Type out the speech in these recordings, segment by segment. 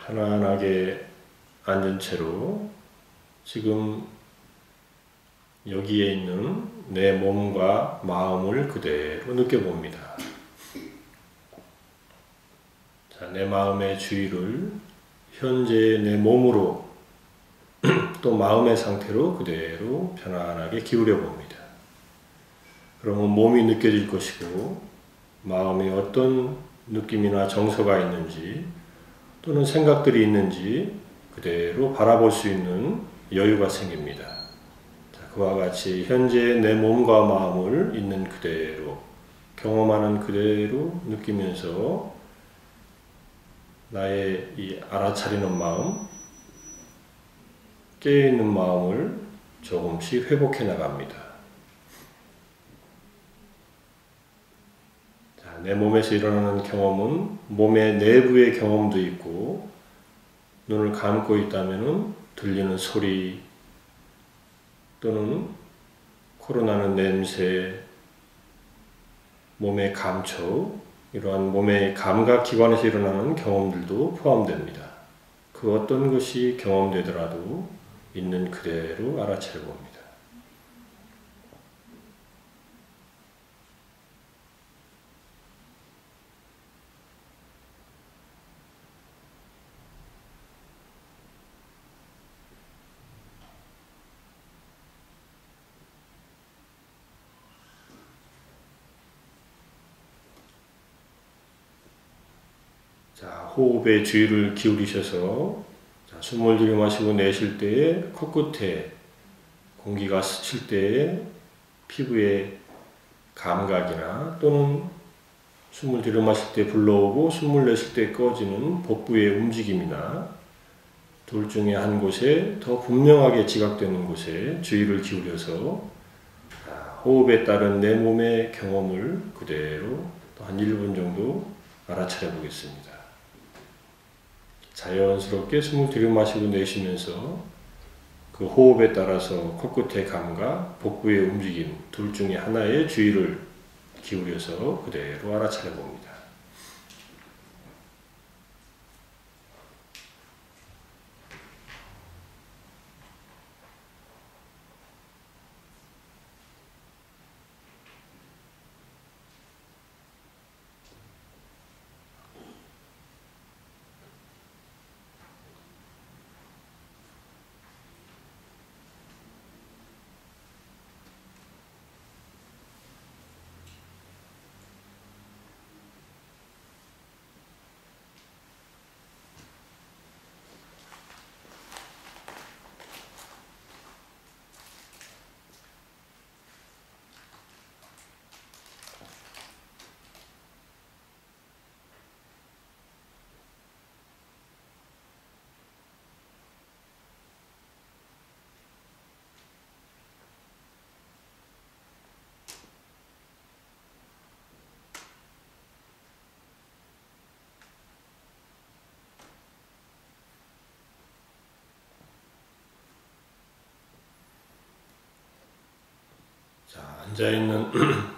편안하게 앉은 채로 지금 여기에 있는 내 몸과 마음을 그대로 느껴봅니다. 자, 내 마음의 주의를 현재의 내 몸으로 또 마음의 상태로 그대로 편안하게 기울여 봅니다. 그러면 몸이 느껴질 것이고 마음에 어떤 느낌이나 정서가 있는지 또는 생각들이 있는지 그대로 바라볼 수 있는 여유가 생깁니다. 자, 그와 같이 현재의 내 몸과 마음을 있는 그대로 경험하는 그대로 느끼면서 나의 이 알아차리는 마음, 깨어있는 마음을 조금씩 회복해 나갑니다. 자, 내 몸에서 일어나는 경험은 몸의 내부의 경험도 있고 눈을 감고 있다면 들리는 소리 또는 코로 나는 냄새, 몸의 감촉, 이러한 몸의 감각기관에서 일어나는 경험들도 포함됩니다. 그 어떤 것이 경험되더라도 있는 그대로 알아차려 봅니다. 자, 호흡에 주의를 기울이셔서 자, 숨을 들이마시고 내쉴 때에 코끝에 공기가 스칠 때에 피부의 감각이나 또는 숨을 들이마실 때 불러오고 숨을 내쉴 때 꺼지는 복부의 움직임이나 둘 중에 한 곳에 더 분명하게 지각되는 곳에 주의를 기울여서 호흡에 따른 내 몸의 경험을 그대로 또 한 1분 정도 알아차려 보겠습니다. 자연스럽게 숨을 들이마시고 내쉬면서 그 호흡에 따라서 코끝의 감각, 복부의 움직임 둘 중에 하나에 주의를 기울여서 그대로 알아차려 봅니다. 자, 앉아있는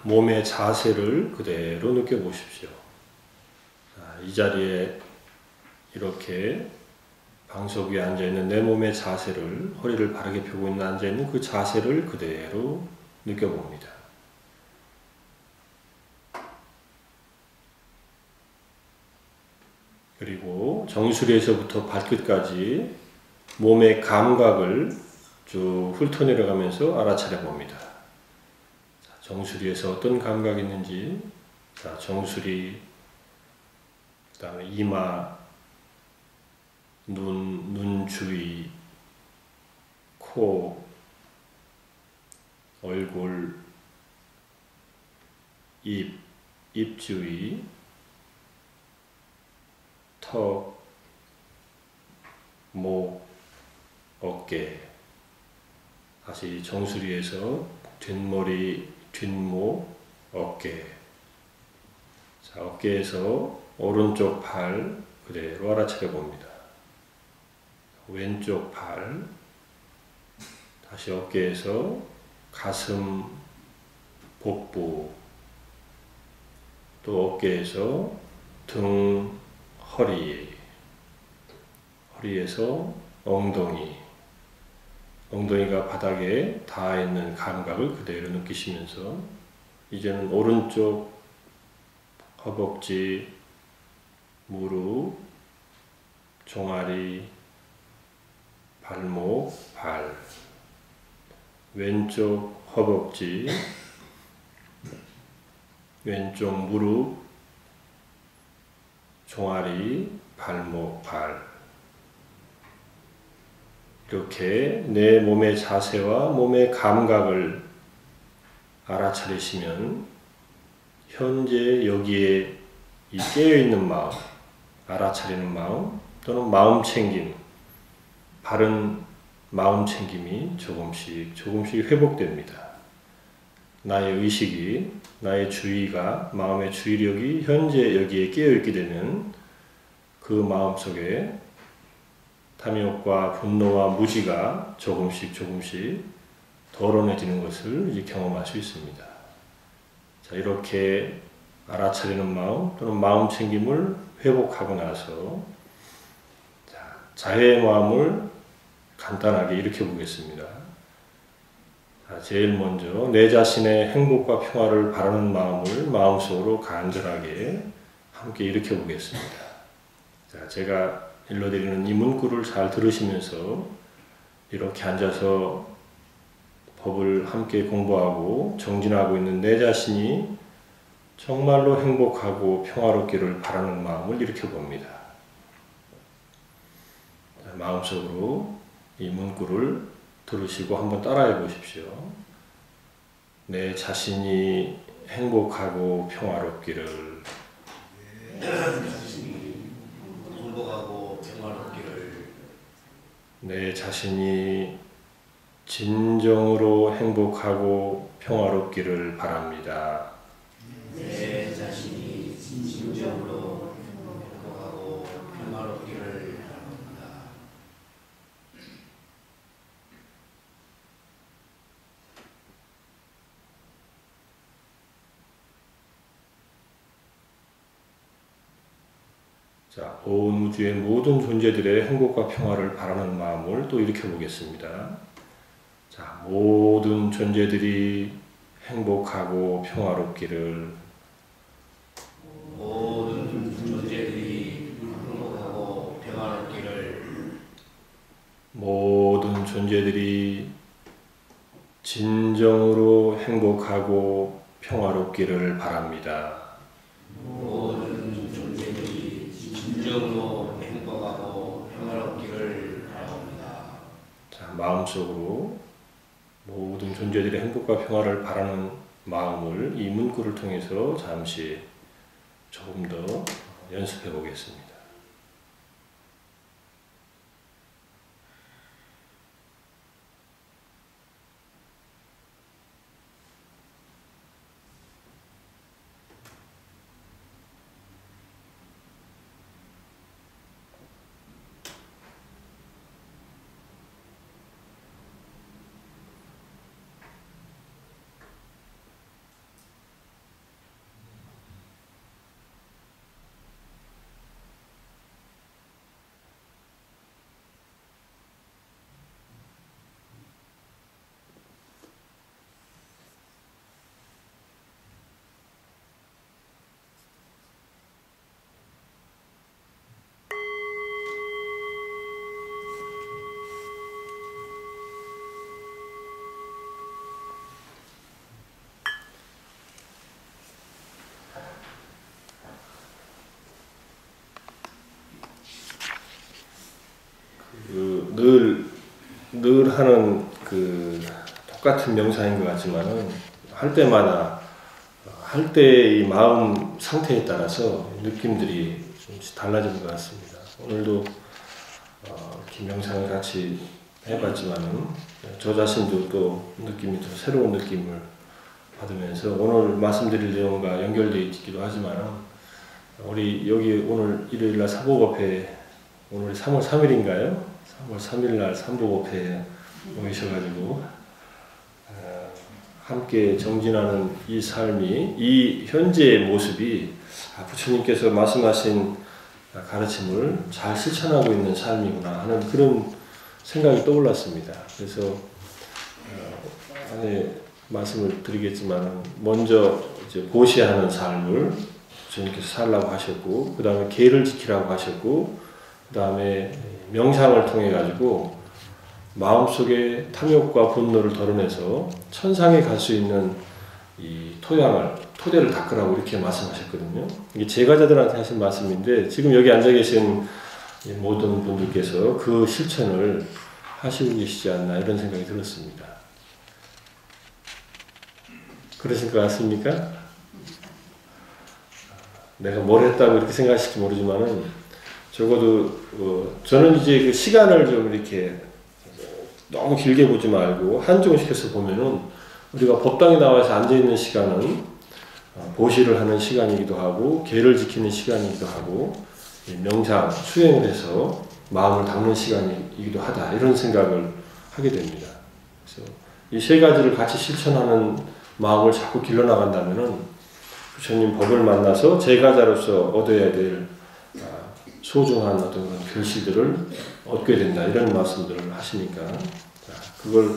몸의 자세를 그대로 느껴보십시오. 자, 이 자리에 이렇게 방석 위에 앉아있는 내 몸의 자세를, 허리를 바르게 펴고 있는 앉아있는 그 자세를 그대로 느껴봅니다. 그리고 정수리에서부터 발끝까지 몸의 감각을 쭉 훑어내려가면서 알아차려 봅니다. 정수리에서 어떤 감각이 있는지, 자, 정수리, 그 다음에 이마, 눈 주위, 코, 얼굴, 입 주위, 턱, 목, 어깨, 다시 정수리에서 뒷머리, 뒷목, 어깨. 자, 어깨에서 오른쪽 팔 그대로 알아차려 봅니다. 왼쪽 팔, 다시 어깨에서 가슴, 복부, 또 어깨에서 등, 허리, 허리에서 엉덩이가 바닥에 닿아 있는 감각을 그대로 느끼시면서 이제는 오른쪽 허벅지, 무릎, 종아리, 발목, 발, 왼쪽 허벅지, 왼쪽 무릎, 종아리, 발목, 발, 이렇게 내 몸의 자세와 몸의 감각을 알아차리시면 현재 여기에 이 깨어있는 마음, 알아차리는 마음 또는 마음 챙김, 바른 마음 챙김이 조금씩 회복됩니다. 나의 의식이, 나의 주의가, 마음의 주의력이 현재 여기에 깨어있게 되면 그 마음속에 탐욕과 분노와 무지가 조금씩 덜어내지는 것을 이제 경험할 수 있습니다. 자, 이렇게 알아차리는 마음 또는 마음 챙김을 회복하고 나서 자해의 마음을 간단하게 일으켜 보겠습니다. 자, 제일 먼저 내 자신의 행복과 평화를 바라는 마음을 마음속으로 간절하게 함께 일으켜 보겠습니다. 자, 제가 일러드리는 이 문구를 잘 들으시면서 이렇게 앉아서 법을 함께 공부하고 정진하고 있는 내 자신이 정말로 행복하고 평화롭기를 바라는 마음을 일으켜 봅니다. 마음속으로 이 문구를 들으시고 한번 따라해 보십시오. 내 자신이 행복하고 평화롭기를, 내 자신이 진정으로 행복하고 평화롭기를 바랍니다. 내 자신이 진정으로 행복하고 평화롭기를 바랍니다. 자, 온 우주의 모든 존재들의 행복과 평화를 바라는 마음을 또 일으켜 보겠습니다. 자, 모든 존재들이 행복하고 평화롭기를, 모든 존재들이 행복하고 평화롭기를, 모든 존재들이 진정으로 행복하고 평화롭기를 바랍니다. 모든 존재들이 진정으로 행복하고 평화롭기를 바랍니다. 자, 마음속으로 모든 존재들의 행복과 평화를 바라는 마음을 이 문구를 통해서 잠시 조금 더 연습해 보겠습니다. 늘 하는 똑같은 명상인 것 같지만은 할 때마다 할 때의 마음 상태에 따라서 느낌들이 좀 달라지는 것 같습니다. 오늘도 명상을 같이 해봤지만은 저 자신도 또 새로운 느낌을 받으면서 오늘 말씀드릴 내용과 연결되어 있기도 하지만은 우리 여기 오늘 일요일날 사복업회 오늘 3월 3일인가요? 3월 3일날 삼복업회에 모이셔가지고 함께 정진하는 이 삶이, 이 현재의 모습이 부처님께서 말씀하신 가르침을 잘 실천하고 있는 삶이구나 하는 그런 생각이 떠올랐습니다. 그래서 안에 말씀을 드리겠지만 먼저 이제 보시하는 삶을 주님께서 살라고 하셨고, 그 다음에 계를 지키라고 하셨고, 그 다음에 명상을 통해 가지고 마음속에 탐욕과 분노를 덜어내서 천상에 갈 수 있는 이 토대를 닦으라고 이렇게 말씀하셨거든요. 이게 제가자들한테 하신 말씀인데 지금 여기 앉아 계신 모든 분들께서 그 실천을 하시고 계시지 않나 이런 생각이 들었습니다. 그러실 것 같습니까? 내가 뭘 했다고 이렇게 생각하실지 모르지만은 적어도 저는 이제 그 시간을 좀 이렇게 너무 길게 보지 말고 한정시켜서 보면은 우리가 법당에 나와서 앉아있는 시간은 보시를 하는 시간이기도 하고 계를 지키는 시간이기도 하고 명상, 수행을 해서 마음을 닦는 시간이기도 하다 이런 생각을 하게 됩니다. 그래서 이 세 가지를 같이 실천하는 마음을 자꾸 길러나간다면은 부처님 법을 만나서 제가자로서 얻어야 될 소중한 어떤 그런 결실들을 얻게 된다 이런 말씀들을 하시니까 그걸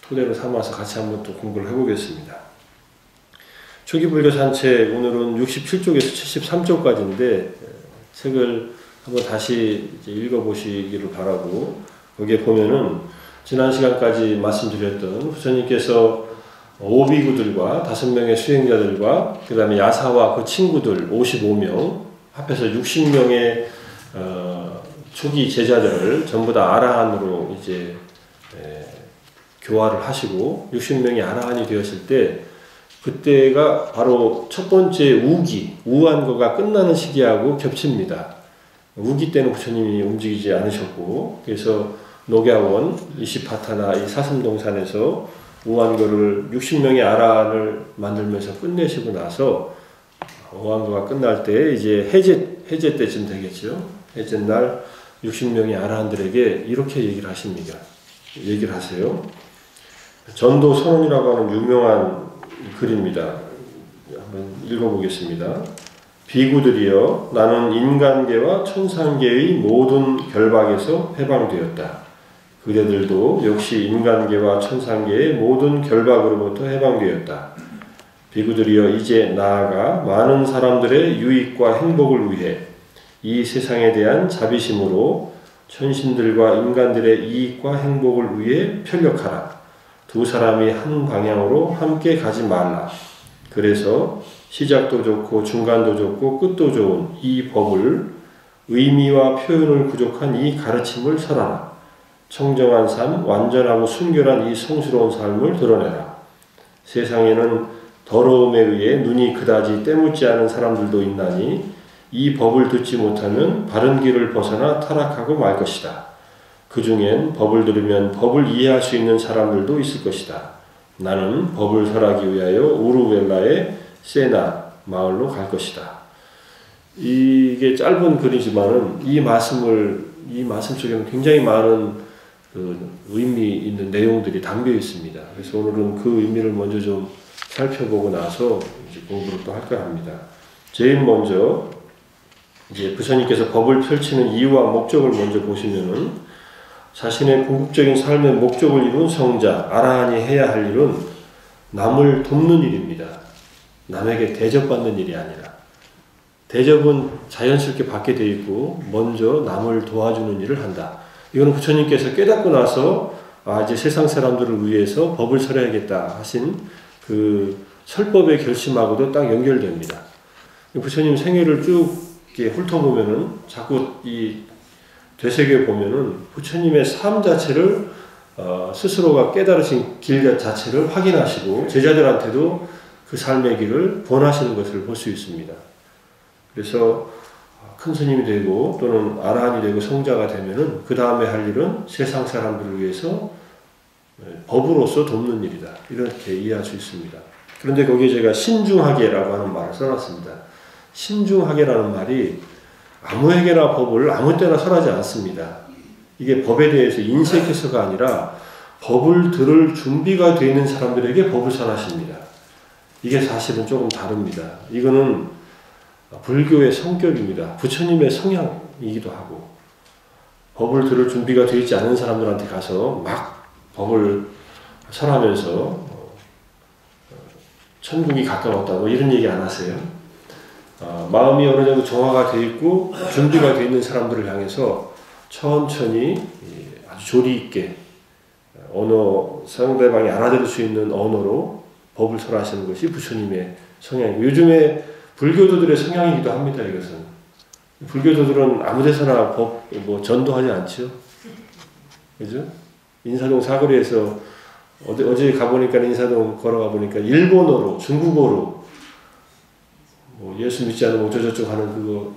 토대로 삼아서 같이 한번 또 공부를 해보겠습니다. 초기불교 산책 오늘은 67쪽에서 73쪽까지인데 책을 한번 다시 이제 읽어보시기를 바라고, 거기에 보면은 지난 시간까지 말씀드렸던 부처님께서 오비구들과 5명의 수행자들과 그 다음에 야사와 그 친구들 55명 합해서 60명의 초기 제자들을 전부 다 아라한으로 이제 교화를 하시고 60명이 아라한이 되었을 때 그때가 바로 첫 번째 우한거가 끝나는 시기하고 겹칩니다. 우기 때는 부처님이 움직이지 않으셨고, 그래서 녹야원, 이시파타나 이 사슴동산에서 우한거를 60명의 아라한을 만들면서 끝내시고 나서 우한거가 끝날 때 이제 해제 때쯤 되겠죠. 해제 날 60명의 아라한들에게 이렇게 얘기를 하세요. 전도 선언이라고 하는 유명한 글입니다. 한번 읽어보겠습니다. 비구들이여, 나는 인간계와 천상계의 모든 결박에서 해방되었다. 그대들도 역시 인간계와 천상계의 모든 결박으로부터 해방되었다. 비구들이여, 이제 나아가 많은 사람들의 유익과 행복을 위해 이 세상에 대한 자비심으로 천신들과 인간들의 이익과 행복을 위해 편력하라. 두 사람이 한 방향으로 함께 가지 말라. 그래서 시작도 좋고 중간도 좋고 끝도 좋은 이 법을, 의미와 표현을 부족한 이 가르침을 설하라. 청정한 삶, 완전하고 순결한 이 성스러운 삶을 드러내라. 세상에는 더러움에 의해 눈이 그다지 때묻지 않은 사람들도 있나니 이 법을 듣지 못하면 바른 길을 벗어나 타락하고 말 것이다. 그 중엔 법을 들으면 법을 이해할 수 있는 사람들도 있을 것이다. 나는 법을 설하기 위하여 우루웰라의 세나 마을로 갈 것이다. 이게 짧은 글이지만은 이 말씀 속에는 굉장히 많은 그 의미 있는 내용들이 담겨 있습니다. 그래서 오늘은 그 의미를 먼저 좀 살펴보고 나서 이제 공부를 또 할까 합니다. 제일 먼저 이제 부처님께서 법을 펼치는 이유와 목적을 먼저 보시면은 자신의 궁극적인 삶의 목적을 이룬 성자, 아라한이 해야 할 일은 남을 돕는 일입니다. 남에게 대접받는 일이 아니라. 대접은 자연스럽게 받게 되어 있고 먼저 남을 도와주는 일을 한다. 이거는 부처님께서 깨닫고 나서 이제 세상 사람들을 위해서 법을 설해야겠다 하신 그 설법의 결심하고도 딱 연결됩니다. 부처님 생애를 쭉 이렇게 훑어보면은 자꾸 이 되새겨 보면은 부처님의 삶 자체를 스스로가 깨달으신 길 자체를 확인하시고 제자들한테도 그 삶의 길을 권하시는 것을 볼 수 있습니다. 그래서 큰 스님이 되고 또는 아라한이 되고 성자가 되면은 그 다음에 할 일은 세상 사람들을 위해서 법으로서 돕는 일이다. 이렇게 이해할 수 있습니다. 그런데 거기에 제가 신중하게라고 하는 말을 써놨습니다. 신중하게라는 말이 아무에게나 법을 아무 때나 설하지 않습니다. 이게 법에 대해서 인색해서가 아니라 법을 들을 준비가 되어 있는 사람들에게 법을 설하십니다. 이게 사실은 조금 다릅니다. 이거는 불교의 성격입니다. 부처님의 성향이기도 하고, 법을 들을 준비가 되어 있지 않은 사람들한테 가서 막 법을 설하면서 천국이 가까웠다고 이런 얘기 안 하세요. 마음이 어느 정도 정화가 되어 있고 준비가 되어 있는 사람들을 향해서 천천히 아주 조리 있게 언어, 상대방이 알아들을 수 있는 언어로 법을 설하시는 것이 부처님의 성향이고, 요즘에 불교도들의 성향이기도 합니다. 이것은 불교도들은 아무데서나 전도하지 않죠. 그죠? 인사동 사거리에서 어제 가보니까, 인사동 걸어가 보니까 일본어로, 중국어로 예수 믿지 않으면 어쩌저쩌고 하는 그거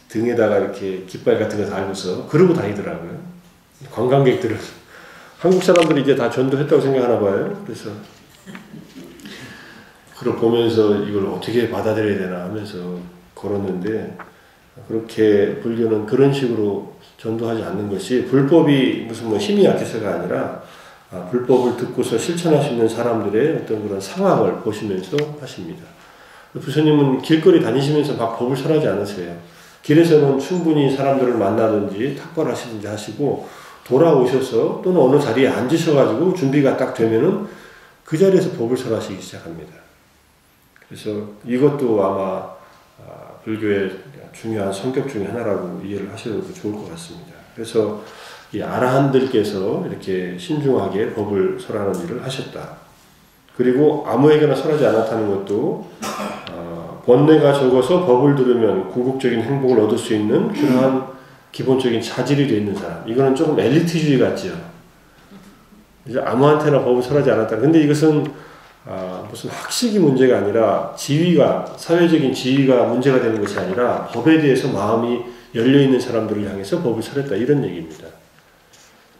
등에다가 이렇게 깃발 같은 거 달고서 그러고 다니더라고요. 관광객들은. 한국 사람들이 이제 다 전도했다고 생각하나 봐요. 그래서 그걸 보면서 이걸 어떻게 받아들여야 되나 하면서 걸었는데, 그렇게 불교는 그런 식으로 전도하지 않는 것이, 불법이 무슨 힘이 약해서가 아니라 불법을 듣고서 실천할 수 있는 사람들의 어떤 그런 상황을 보시면서 하십니다. 부처님은 길거리 다니시면서 막 법을 설하지 않으세요. 길에서는 충분히 사람들을 만나든지 탁발하시든지 하시고, 돌아오셔서 또는 어느 자리에 앉으셔가지고 준비가 딱 되면은 그 자리에서 법을 설하시기 시작합니다. 그래서 이것도 아마 불교의 중요한 성격 중에 하나라고 이해를 하셔도 좋을 것 같습니다. 그래서 이 아라한들께서 이렇게 신중하게 법을 설하는 일을 하셨다. 그리고 아무에게나 설하지 않았다는 것도 번뇌가 적어서 법을 들으면 궁극적인 행복을 얻을 수 있는 그러한 기본적인 자질이 되어 있는 사람. 이거는 조금 엘리트주의 같죠. 이제 아무한테나 법을 설하지 않았다. 근데 이것은 무슨 학식이 문제가 아니라 지위가, 사회적인 지위가 문제가 되는 것이 아니라 법에 대해서 마음이 열려있는 사람들을 향해서 법을 설했다. 이런 얘기입니다.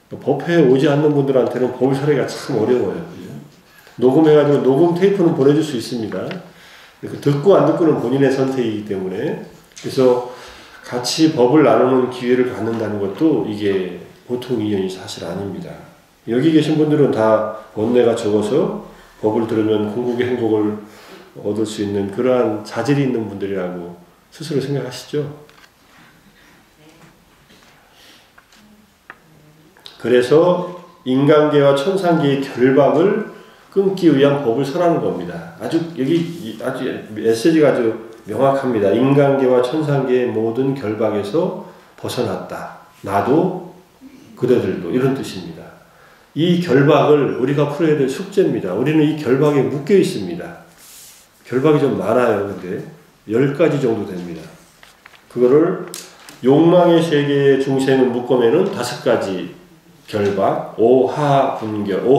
법회에 오지 않는 분들한테는 법을 설하기가 참 어려워요. 녹음해가지고 녹음 테이프는 보내줄 수 있습니다. 듣고 안 듣고는 본인의 선택이기 때문에, 그래서 같이 법을 나누는 기회를 갖는다는 것도 이게 보통 인연이 사실 아닙니다. 여기 계신 분들은 다 번뇌가 적어서 법을 들으면 궁극의 행복을 얻을 수 있는 그러한 자질이 있는 분들이라고 스스로 생각하시죠? 그래서 인간계와 천상계의 결박을 끊기 위한 법을 설하는 겁니다. 아주 메시지가 아주 명확합니다. 인간계와 천상계의 모든 결박에서 벗어났다. 나도 그대들도, 이런 뜻입니다. 이 결박을 우리가 풀어야 될 숙제입니다. 우리는 이 결박에 묶여 있습니다. 결박이 좀 많아요. 근데 10가지 정도 됩니다. 그거를 욕망의 세계의 중생을 묶으면은 5가지 결박, 오하분결.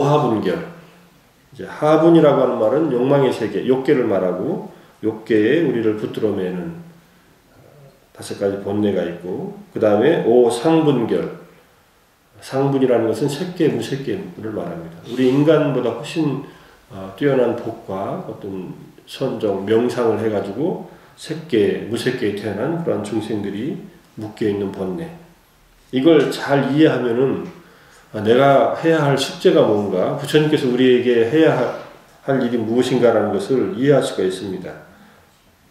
이제 하분이라고 하는 말은 욕망의 세계, 욕계를 말하고, 욕계에 우리를 붙들어매는 5가지 번뇌가 있고, 그 다음에 오상분결. 상분이라는 것은 색계, 무색계를 말합니다. 우리 인간보다 훨씬 뛰어난 복과 어떤 선정, 명상을 해가지고 색계, 무색계에 태어난 그런 중생들이 묶여있는 번뇌. 이걸 잘 이해하면은 내가 해야 할 숙제가 뭔가, 부처님께서 우리에게 해야 할 일이 무엇인가라는 것을 이해할 수가 있습니다.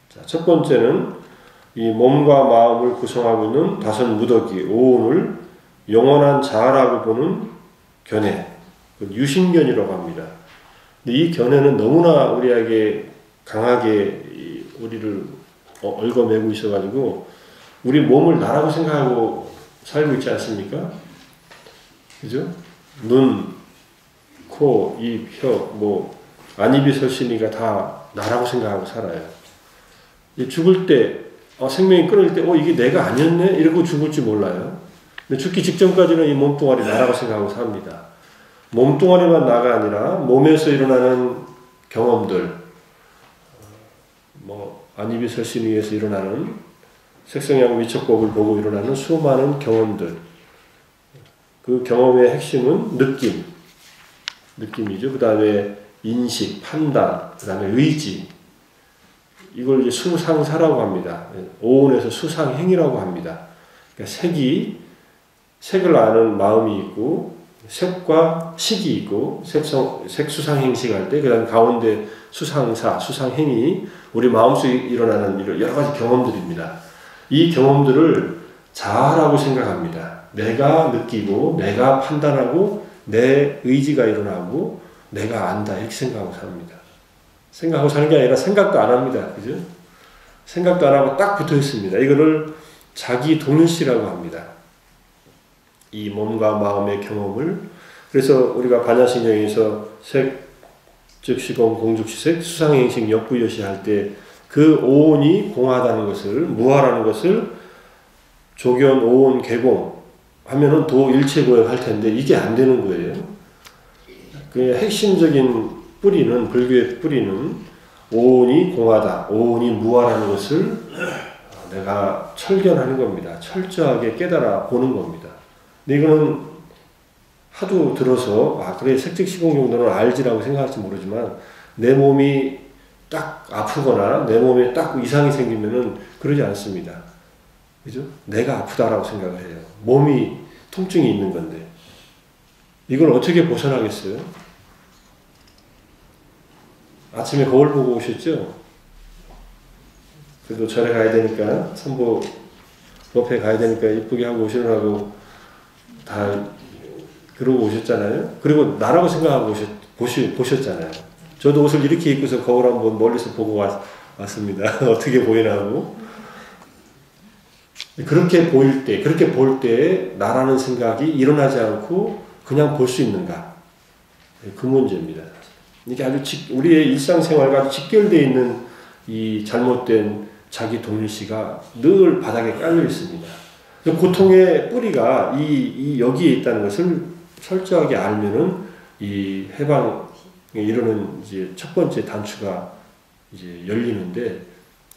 자, 첫 번째는 이 몸과 마음을 구성하고 있는 5 무더기, 오온을 영원한 자아라고 보는 견해, 유심견이라고 합니다. 근데 이 견해는 너무나 우리에게 강하게 우리를 얽어매고 있어가지고 우리 몸을 나라고 생각하고 살고 있지 않습니까? 그죠? 눈, 코, 입, 혀, 안입이 설신이가 다 나라고 생각하고 살아요. 죽을 때, 생명이 끊을 때, 이게 내가 아니었네? 이러고 죽을지 몰라요. 근데 죽기 직전까지는 이 몸뚱아리 나라고 생각하고 삽니다. 몸뚱아리만 나가 아니라 몸에서 일어나는 경험들, 안입이 설신 위에서 일어나는 색성양 위촉법을 보고 일어나는 수많은 경험들, 그 경험의 핵심은 느낌이죠. 그 다음에 인식, 판단, 그 다음에 의지. 이걸 이제 수상사라고 합니다. 오온에서 수상행이라고 합니다. 그러니까 색을 아는 마음이 있고, 색과 식이 있고 색수상행식 할 때, 그 다음 가운데 수상사, 수상행위, 우리 마음속에 일어나는 여러 가지 경험들입니다. 이 경험들을 자아라고 생각합니다. 내가 느끼고 내가 판단하고 내 의지가 일어나고 내가 안다 이렇게 생각하고 삽니다. 생각하고 사는 게 아니라 생각도 안 합니다. 그죠? 생각도 안 하고 딱 붙어 있습니다. 이거를 자기 동일시라고 합니다. 이 몸과 마음의 경험을. 그래서 우리가 반야신경에서 색, 즉 시공, 공죽시색, 수상행식, 역부여시 할 때 그 오온이 공하다는 것을, 무하라는 것을 조견, 오온, 개공 하면은 도일체고역 할 텐데 이게 안 되는 거예요. 그 핵심적인 뿌리는, 불교의 뿌리는 오온이 공하다, 오온이 무하라는 것을 내가 철견하는 겁니다. 철저하게 깨달아 보는 겁니다. 근데 이거는 하도 들어서 그래 색즉시공 정도는 알지라고 생각할지 모르지만 내 몸이 딱 아프거나 내 몸에 딱 이상이 생기면은 그러지 않습니다. 그죠? 내가 아프다라고 생각을 해요. 몸이 통증이 있는 건데 이걸 어떻게 벗어나겠어요? 아침에 거울 보고 오셨죠? 그래도 절에 가야 되니까 선보 옆에 가야 되니까 이쁘게 하고 오시느라고 다 그러고 오셨잖아요. 그리고 나라고 생각하고 보셨잖아요. 저도 옷을 이렇게 입고서 거울 한번 멀리서 보고 왔습니다. 어떻게 보이나 하고. 그렇게 볼 때 나라는 생각이 일어나지 않고 그냥 볼 수 있는가? 그 문제입니다. 이게 아주 우리의 일상생활과 직결되어 있는 이 잘못된 자기 동일시가 늘 바닥에 깔려 있습니다. 고통의 뿌리가 여기에 있다는 것을 철저하게 알면은 이 해방에 이르는 이제 첫 번째 단추가 이제 열리는데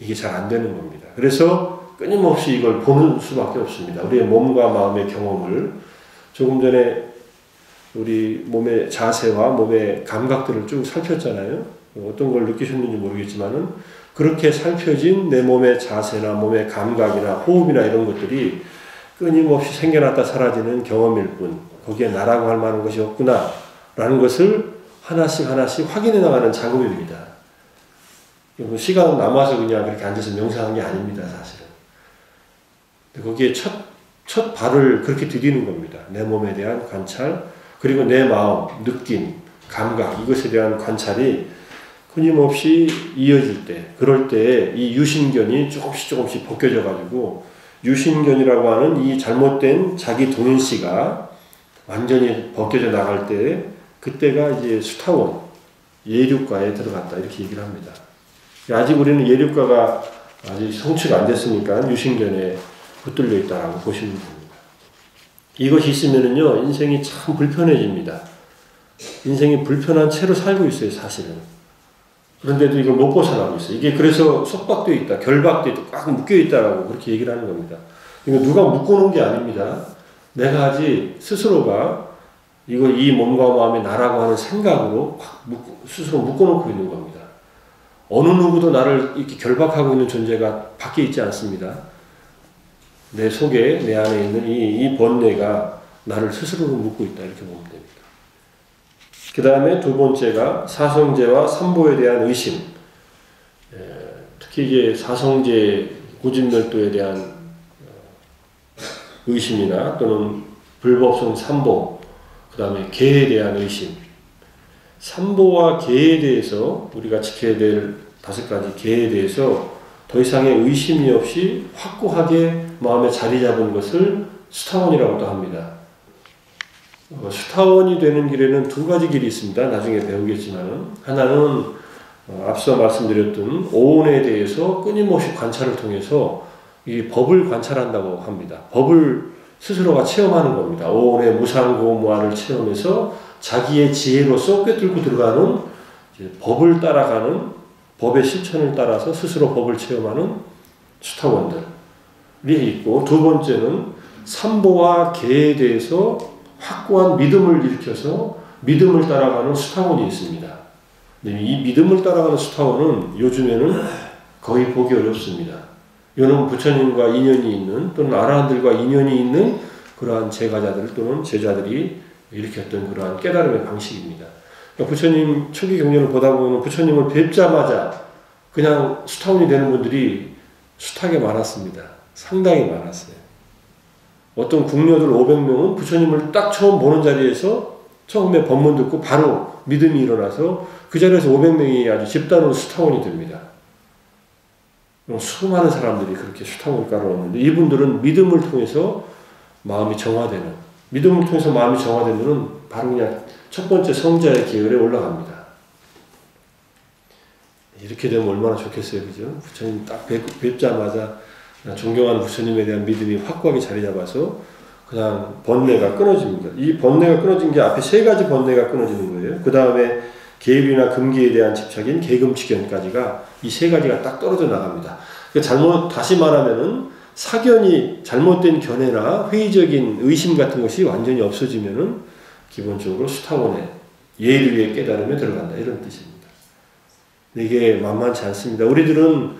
이게 잘 안 되는 겁니다. 그래서 끊임없이 이걸 보는 수밖에 없습니다. 우리의 몸과 마음의 경험을 조금 전에 우리 몸의 자세와 몸의 감각들을 쭉 살폈잖아요. 어떤 걸 느끼셨는지 모르겠지만은 그렇게 살펴진 내 몸의 자세나 몸의 감각이나 호흡이나 이런 것들이 끊임없이 생겨났다 사라지는 경험일 뿐 거기에 나라고 할 만한 것이 없구나 라는 것을 하나씩 확인해 나가는 작업입니다. 시간 남아서 그냥 그렇게 앉아서 명상한 게 아닙니다. 사실은. 거기에 첫 발을 그렇게 디디는 겁니다. 내 몸에 대한 관찰 그리고 내 마음, 느낌, 감각 이것에 대한 관찰이 끊임없이 이어질 때 그럴 때 이 유신견이 조금씩 벗겨져 가지고 유신견이라고 하는 이 잘못된 자기 동일시가 완전히 벗겨져 나갈 때 그때가 이제 수타원, 예륙가에 들어갔다 이렇게 얘기를 합니다. 아직 우리는 예륙가가 아직 성취가 안 됐으니까 유신견에 붙들려 있다라고 보시면 됩니다. 이것이 있으면은요 인생이 참 불편해집니다. 인생이 불편한 채로 살고 있어요 사실은. 그런데도 이걸 못 벗어나고 있어요. 이게 그래서 속박되어 있다, 결박되어 있다, 꽉 묶여 있다라고 그렇게 얘기를 하는 겁니다. 이거 누가 묶어놓은 게 아닙니다. 내가 아직 스스로가 이 몸과 마음이 나라고 하는 생각으로 스스로 묶어놓고 있는 겁니다. 어느 누구도 나를 이렇게 결박하고 있는 존재가 밖에 있지 않습니다. 내 속에, 내 안에 있는 이 번뇌가 나를 스스로로 묶고 있다 이렇게 보면 됩니다. 그 다음에 두 번째가 사성제와 삼보에 대한 의심. 특히 이제 사성제 고집멸도에 대한 의심이나 또는 불법성 삼보, 그 다음에 계에 대한 의심. 삼보와 계에 대해서 우리가 지켜야 될 5가지 계에 대해서 더 이상의 의심이 없이 확고하게 마음에 자리 잡은 것을 수타원이라고도 합니다. 수타원이 되는 길에는 2가지 길이 있습니다. 나중에 배우겠지만 하나는 앞서 말씀드렸던 오온에 대해서 끊임없이 관찰을 통해서 이 법을 관찰한다고 합니다. 법을 스스로가 체험하는 겁니다. 오온의 무상고무한을 체험해서 자기의 지혜로서 꿰뚫고 들어가는 법을 따라가는 법의 실천을 따라서 스스로 법을 체험하는 수타원들이 있고 두 번째는 삼보와 계에 대해서 확고한 믿음을 일으켜서 믿음을 따라가는 수타원이 있습니다. 이 믿음을 따라가는 수타원은 요즘에는 거의 보기 어렵습니다. 이는 부처님과 인연이 있는 또는 아라한들과 인연이 있는 그러한 제가자들 또는 제자들이 일으켰던 그러한 깨달음의 방식입니다. 그러니까 부처님 초기 경전을 보다 보면 부처님을 뵙자마자 그냥 수타원이 되는 분들이 숱하게 많았습니다. 상당히 많았어요. 어떤 궁녀들 500명은 부처님을 딱 처음 보는 자리에서 처음에 법문 듣고 바로 믿음이 일어나서 그 자리에서 500명이 아주 집단으로 수타원이 됩니다. 수많은 사람들이 그렇게 수타원을 깔아놓는데 이분들은 믿음을 통해서 마음이 정화되는, 믿음을 통해서 마음이 정화되면 바로 그냥 첫 번째 성자의 계열에 올라갑니다. 이렇게 되면 얼마나 좋겠어요, 그죠? 부처님 딱 뵙자마자 존경하는 부처님에 대한 믿음이 확고하게 자리 잡아서 그냥 번뇌가 끊어집니다. 이 번뇌가 끊어진 게 앞에 세 가지 번뇌가 끊어지는 거예요. 그 다음에 계율이나 금기에 대한 집착인 계금치견까지가 이 세 가지가 딱 떨어져 나갑니다. 다시 말하면은 사견이 잘못된 견해나 회의적인 의심 같은 것이 완전히 없어지면은 기본적으로 수타원의 예류의 깨달음에 들어간다. 이런 뜻입니다. 이게 만만치 않습니다. 우리들은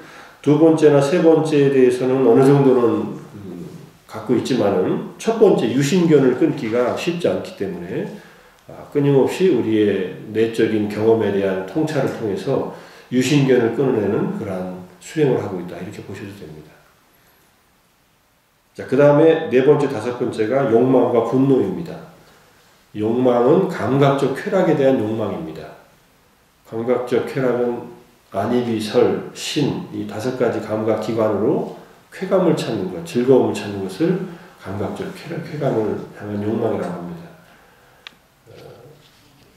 두 번째나 세 번째에 대해서는 어느 정도는 갖고 있지만은 첫 번째 유심견을 끊기가 쉽지 않기 때문에 끊임없이 우리의 내적인 경험에 대한 통찰을 통해서 유심견을 끊어내는 그러한 수행을 하고 있다. 이렇게 보셔도 됩니다. 자, 그 다음에 네 번째, 다섯 번째가 욕망과 분노입니다. 욕망은 감각적 쾌락에 대한 욕망입니다. 감각적 쾌락은 안입이, 설, 신, 이 다섯 가지 감각 기관으로 쾌감을 찾는 것, 즐거움을 찾는 것을 감각적 쾌감을 향한 욕망이라고 합니다.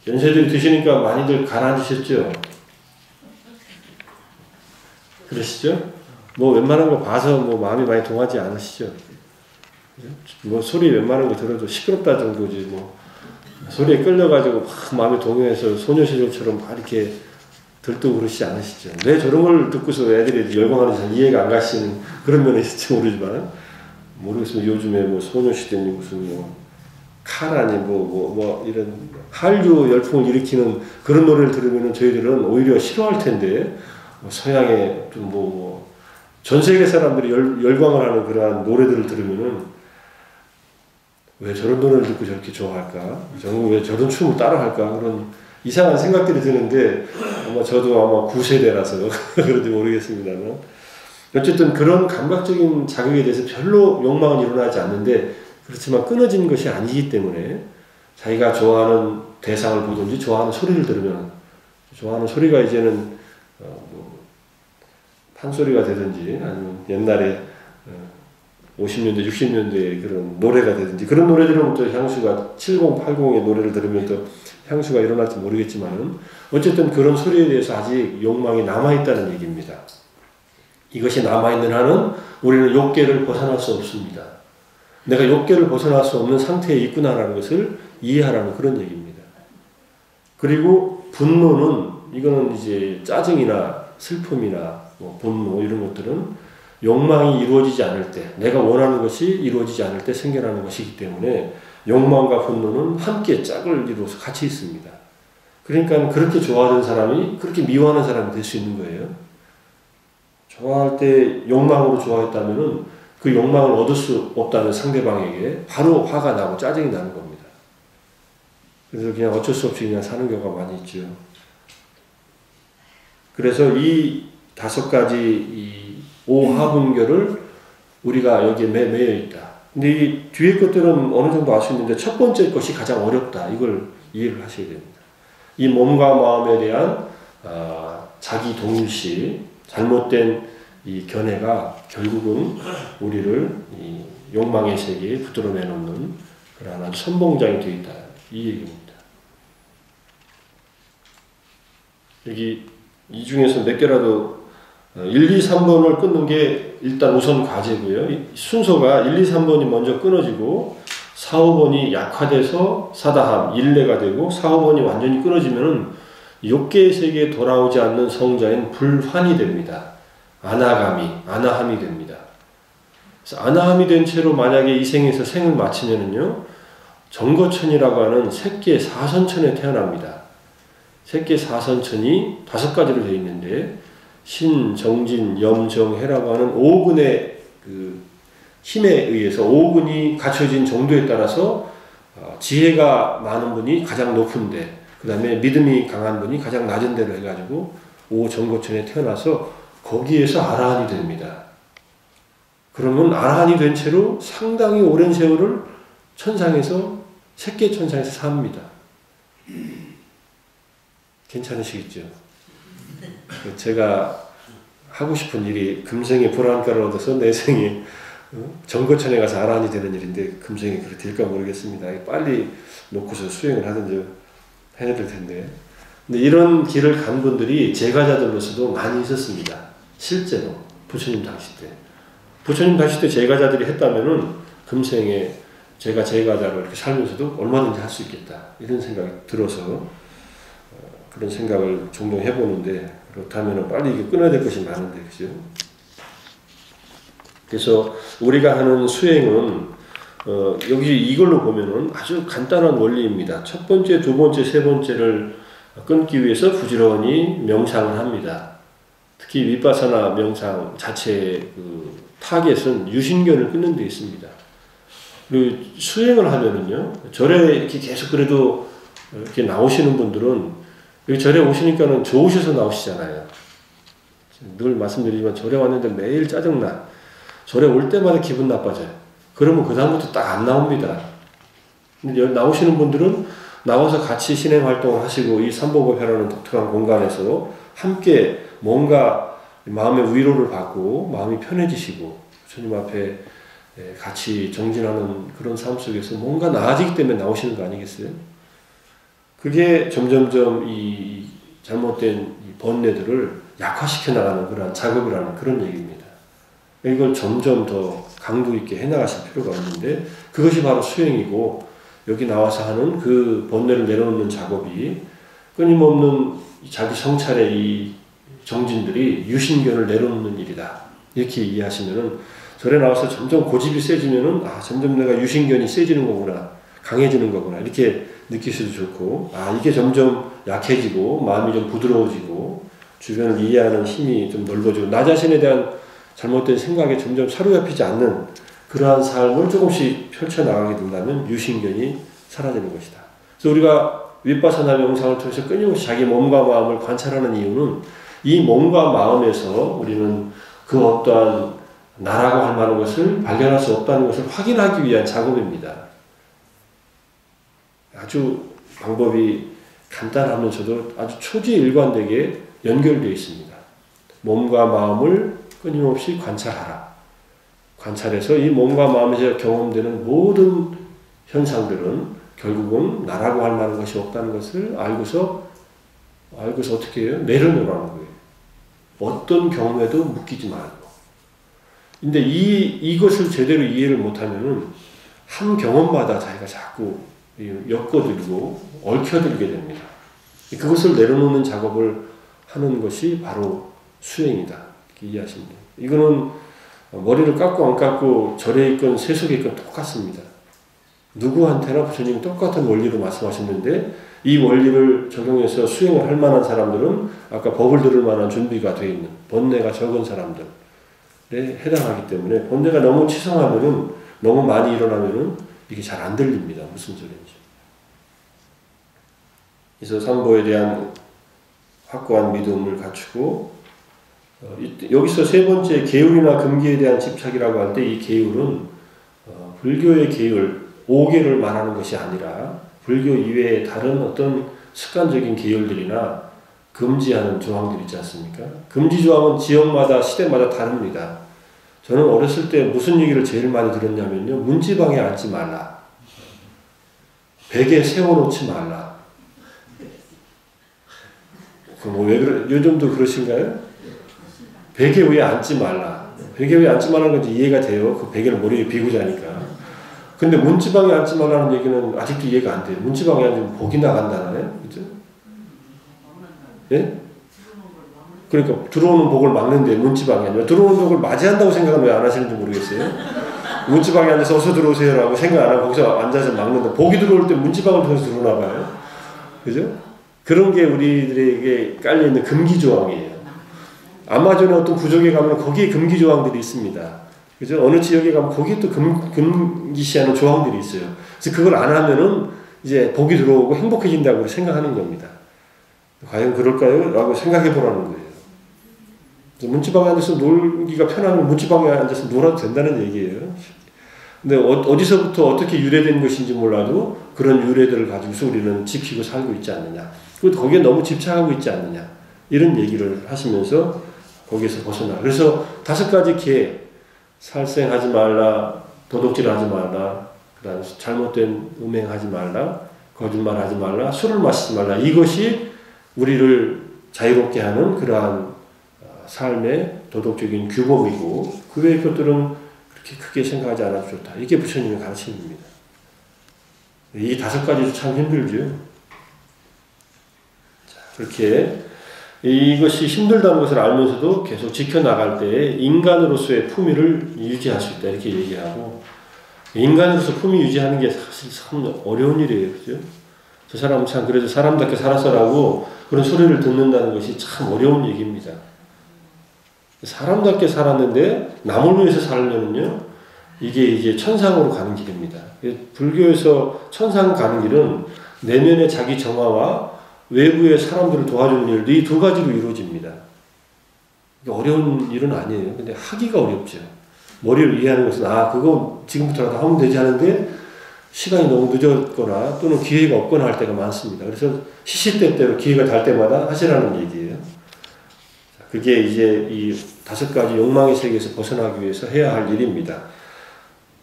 연세들이 드시니까 많이들 가라앉으셨죠? 그러시죠? 뭐 웬만한 거 봐서 뭐 마음이 많이 동하지 않으시죠? 뭐 소리 웬만한 거 들어도 시끄럽다 정도지 뭐 소리에 끌려가지고 막 마음이 동요해서 소녀시절처럼 막 이렇게 들뜨고 그러시지 않으시죠? 왜 저런 걸 듣고서 애들이 열광하는지 잘 이해가 안 가시는 그런 면이 있을지 모르지만 모르겠습니다. 요즘에 뭐 소녀시대니 무슨 뭐 카라니 뭐 이런 한류 열풍을 일으키는 그런 노래를 들으면 저희들은 오히려 싫어할 텐데 서양의 좀 전 세계 사람들이 열광을 하는 그러한 노래들을 들으면은 왜 저런 노래를 듣고 저렇게 좋아할까? 저는 왜 저런 춤을 따라할까? 그런 이상한 생각들이 드는데 저도 아마 9세대라서 그런지 모르겠습니다만 어쨌든 그런 감각적인 자극에 대해서 별로 욕망은 일어나지 않는데 그렇지만 끊어지는 것이 아니기 때문에 자기가 좋아하는 대상을 보든지 좋아하는 소리를 들으면 좋아하는 소리가 이제는 판소리가 되든지 아니면 옛날에 50년대, 60년대의 그런 노래가 되든지 그런 노래들은 또 향수가 70, 80의 노래를 들으면 또 향수가 일어날지 모르겠지만은 어쨌든 그런 소리에 대해서 아직 욕망이 남아있다는 얘기입니다. 이것이 남아있는 한은 우리는 욕계를 벗어날 수 없습니다. 내가 욕계를 벗어날 수 없는 상태에 있구나라는 것을 이해하라는 그런 얘기입니다. 그리고 분노는 이거는 이제 짜증이나 슬픔이나 분노 이런 것들은 욕망이 이루어지지 않을 때 내가 원하는 것이 이루어지지 않을 때 생겨나는 것이기 때문에 욕망과 분노는 함께 짝을 이루어서 같이 있습니다. 그러니까 그렇게 좋아하는 사람이 그렇게 미워하는 사람이 될 수 있는 거예요. 좋아할 때 욕망으로 좋아했다면은 그 욕망을 얻을 수 없다는 상대방에게 바로 화가 나고 짜증이 나는 겁니다. 그래서 그냥 어쩔 수 없이 그냥 사는 경우가 많이 있죠. 그래서 이 다섯 가지 이 오하분결을 우리가 여기에 매여 있다. 근데 이 뒤에 것들은 어느 정도 알 수 있는데 첫 번째 것이 가장 어렵다. 이걸 이해를 하셔야 됩니다. 이 몸과 마음에 대한 자기 동일시, 잘못된 이 견해가 결국은 우리를 이 욕망의 세계에 붙들어 내놓는 그런 아주 선봉장이 되어 있다. 이 얘기입니다. 여기 이 중에서 몇 개라도 1, 2, 3번을 끊는 게 일단 우선 과제고요. 순서가 1, 2, 3번이 먼저 끊어지고 4, 5번이 약화돼서 사다함, 일례가 되고 4, 5번이 완전히 끊어지면은 욕계의 세계에 돌아오지 않는 성자인 불환이 됩니다. 아나함이 됩니다. 그래서 아나함이 된 채로 만약에 이 생에서 생을 마치면은요, 정거천이라고 하는 색계 사선천에 태어납니다. 색계 사선천이 5가지로 되어 있는데 신, 정진, 염, 정, 해라고 하는 5근의 그 힘에 의해서 5근이 갖춰진 정도에 따라서 지혜가 많은 분이 가장 높은데, 그 다음에 믿음이 강한 분이 가장 낮은 데로 해가지고 오정거천에 태어나서 거기에서 아라한이 됩니다. 그러면 아라한이 된 채로 상당히 오랜 세월을 천상에서, 색계 천상에서 삽니다. 괜찮으시겠죠? 제가 하고 싶은 일이 금생에 불안가를 얻어서 내생에 정거천에 가서 아라한이 되는 일인데 금생에 그렇게 될까 모르겠습니다. 빨리 놓고서 수행을 하든지 해야 될 텐데. 근데 이런 길을 간 분들이 제가자들로서도 많이 있었습니다. 실제로 부처님 당시 때. 부처님 당시 때 제가자들이 했다면은 금생에 제가 제가자로 이렇게 살면서도 얼마든지 할 수 있겠다. 이런 생각이 들어서 그런 생각을 종종 해보는데, 그렇다면 빨리 이게 끊어야 될 것이 많은데, 그죠? 그래서 우리가 하는 수행은 여기 이걸로 보면은 아주 간단한 원리입니다. 첫 번째, 두 번째, 세 번째를 끊기 위해서 부지런히 명상을 합니다. 특히 위파사나 명상 자체의 그 타겟은 유신견을 끊는 데 있습니다. 그리고 수행을 하면은요, 절에 이렇게 계속 그래도 이렇게 나오시는 분들은 여기 절에 오시니까는 좋으셔서 나오시잖아요. 늘 말씀드리지만 절에 왔는데 매일 짜증나. 절에 올 때마다 기분 나빠져요. 그러면 그 다음부터 딱 안 나옵니다. 근데 여기 나오시는 분들은 나와서 같이 신행 활동을 하시고 이 삼보법회라는 독특한 공간에서 함께 뭔가 마음의 위로를 받고 마음이 편해지시고 주님 앞에 같이 정진하는 그런 삶 속에서 뭔가 나아지기 때문에 나오시는 거 아니겠어요? 그게 점점점 이 잘못된 이 번뇌들을 약화시켜 나가는 그런 작업이라는 그런 얘기입니다. 이걸 점점 더 강도 있게 해나가실 필요가 있는데, 그것이 바로 수행이고, 여기 나와서 하는 그 번뇌를 내려놓는 작업이 끊임없는 자기 성찰의 이 정진들이 유신견을 내려놓는 일이다. 이렇게 이해하시면은, 절에 나와서 점점 고집이 세지면은, 점점 내가 유신견이 세지는 거구나, 강해지는 거구나, 이렇게 느끼셔도 좋고, 이게 점점 약해지고, 마음이 좀 부드러워지고, 주변을 이해하는 힘이 좀 넓어지고, 나 자신에 대한 잘못된 생각에 점점 사로잡히지 않는 그러한 삶을 조금씩 펼쳐나가게 된다면 유신견이 사라지는 것이다. 그래서 우리가 윗바사나 명상을 통해서 끊임없이 자기 몸과 마음을 관찰하는 이유는 이 몸과 마음에서 우리는 그 어떠한 나라고 할 만한 것을 발견할 수 없다는 것을 확인하기 위한 작업입니다. 아주 방법이 간단하면서도 아주 초지일관되게 연결되어 있습니다. 몸과 마음을 끊임없이 관찰하라. 관찰해서 이 몸과 마음에서 경험되는 모든 현상들은 결국은 나라고 할 만한 것이 없다는 것을 알고서 어떻게 해요? 내려놓으라는 거예요. 어떤 경우에도 묶이지 말고. 근데 이것을 제대로 이해를 못하면은 한 경험마다 자기가 자꾸 엮어들고 얽혀들게 됩니다. 그것을 내려놓는 작업을 하는 것이 바로 수행이다. 이렇게 이해하시면 돼요. 이거는 머리를 깎고 안 깎고 절에 있건 세속에 있건 똑같습니다. 누구한테나 부처님이 똑같은 원리로 말씀하셨는데 이 원리를 적용해서 수행을 할 만한 사람들은 아까 법을 들을 만한 준비가 되어 있는 번뇌가 적은 사람들에 해당하기 때문에, 번뇌가 너무 치성하면은, 너무 많이 일어나면은 이게 잘 안 들립니다. 무슨 소리인지. 그래서 삼보에 대한 확고한 믿음을 갖추고, 여기서 세 번째 계율이나 금기에 대한 집착이라고 할 때 이 계율은 불교의 계율, 5계를 말하는 것이 아니라 불교 이외에 다른 어떤 습관적인 계율들이나 금지하는 조항들 있지 않습니까? 금지 조항은 지역마다 시대마다 다릅니다. 저는 어렸을 때 무슨 얘기를 제일 많이 들었냐면요, 문지방에 앉지 말라, 베개 세워놓지 말라. 왜 요즘도 그러신가요? 베개 위에 앉지 말라. 베개 위에 앉지 말라는 건 이해가 돼요. 그 베개를 머리에 비고 자니까. 근데 문지방에 앉지 말라는 얘기는 아직도 이해가 안 돼요. 문지방에 앉으면 복이 나간다네. 그죠? 예? 그러니까 들어오는 복을 막는데 문지방에 앉으면, 들어오는 복을 맞이한다고 생각은 왜 안 하시는지 모르겠어요. 문지방에 앉아서 어서 들어오세요라고 생각 안 하고 거기서 앉아서 막는다. 복이 들어올 때 문지방을 통해서 들어오나 봐요. 그죠? 그런 게 우리들에게 깔려있는 금기조항이에요. 아마존의 어떤 부족에 가면 거기에 금기조항들이 있습니다. 그죠? 어느 지역에 가면 거기에 또 금기시하는 조항들이 있어요. 그래서 그걸 안 하면은 이제 복이 들어오고 행복해진다고 생각하는 겁니다. 과연 그럴까요? 라고 생각해 보라는 거예요. 문지방에 앉아서 놀기가 편하면 문지방에 앉아서 놀아도 된다는 얘기예요. 근데 어디서부터 어떻게 유래된 것인지 몰라도 그런 유래들을 가지고서 우리는 지키고 살고 있지 않느냐. 그리고 거기에 너무 집착하고 있지 않느냐. 이런 얘기를 하시면서 거기에서 벗어나. 그래서 5가지 계, 살생하지 말라, 도둑질하지 말라, 그다음 잘못된 음행하지 말라, 거짓말하지 말라, 술을 마시지 말라. 이것이 우리를 자유롭게 하는 그러한 삶의 도덕적인 규범이고 그 외의 것들은 그렇게 크게 생각하지 않아도 좋다. 이게 부처님의 가르침입니다. 이 5가지도 참 힘들죠. 자, 그렇게 이것이 힘들다는 것을 알면서도 계속 지켜나갈 때 인간으로서의 품위를 유지할 수 있다. 이렇게 얘기하고 인간으로서 품위 유지하는 게 사실 참 어려운 일이에요. 그죠? 저 사람은 참 그래도 사람답게 살아서라고 그런 소리를 듣는다는 것이 참 어려운 얘기입니다. 사람답게 살았는데 남을 위해서 살면은요, 이게 이제 천상으로 가는 길입니다. 불교에서 천상 가는 길은 내면의 자기 정화와 외부의 사람들을 도와주는 일도 이 2가지로 이루어집니다. 어려운 일은 아니에요. 근데 하기가 어렵죠. 머리를 이해하는 것은, 그거 지금부터라도 하면 되지 하는데, 시간이 너무 늦었거나 또는 기회가 없거나 할 때가 많습니다. 그래서 시시때때로 기회가 달 때마다 하시라는 얘기예요. 그게 이제 이 5가지 욕망의 세계에서 벗어나기 위해서 해야 할 일입니다.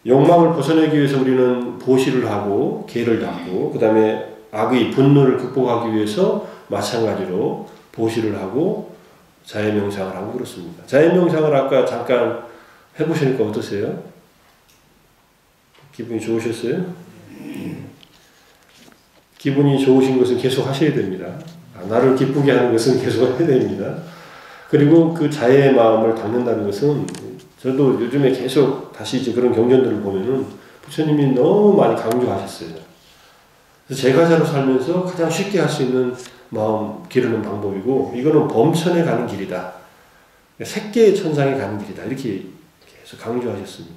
욕망을 벗어나기 위해서 우리는 보시를 하고 계를 닦고 그 다음에 악의 분노를 극복하기 위해서 마찬가지로 보시를 하고 자해명상을 하고 그렇습니다. 자해명상을 아까 잠깐 해보시니까 어떠세요? 기분이 좋으셨어요? 기분이 좋으신 것은 계속 하셔야 됩니다. 나를 기쁘게 하는 것은 계속 해야 됩니다. 그리고 그 자애의 마음을 닦는다는 것은 저도 요즘에 계속 다시 이제 그런 경전들을 보면은 부처님이 너무 많이 강조하셨어요. 그래서 제가자로 살면서 가장 쉽게 할 수 있는 마음 기르는 방법이고 이거는 범천에 가는 길이다. 색계의 천상에 가는 길이다. 이렇게 계속 강조하셨습니다.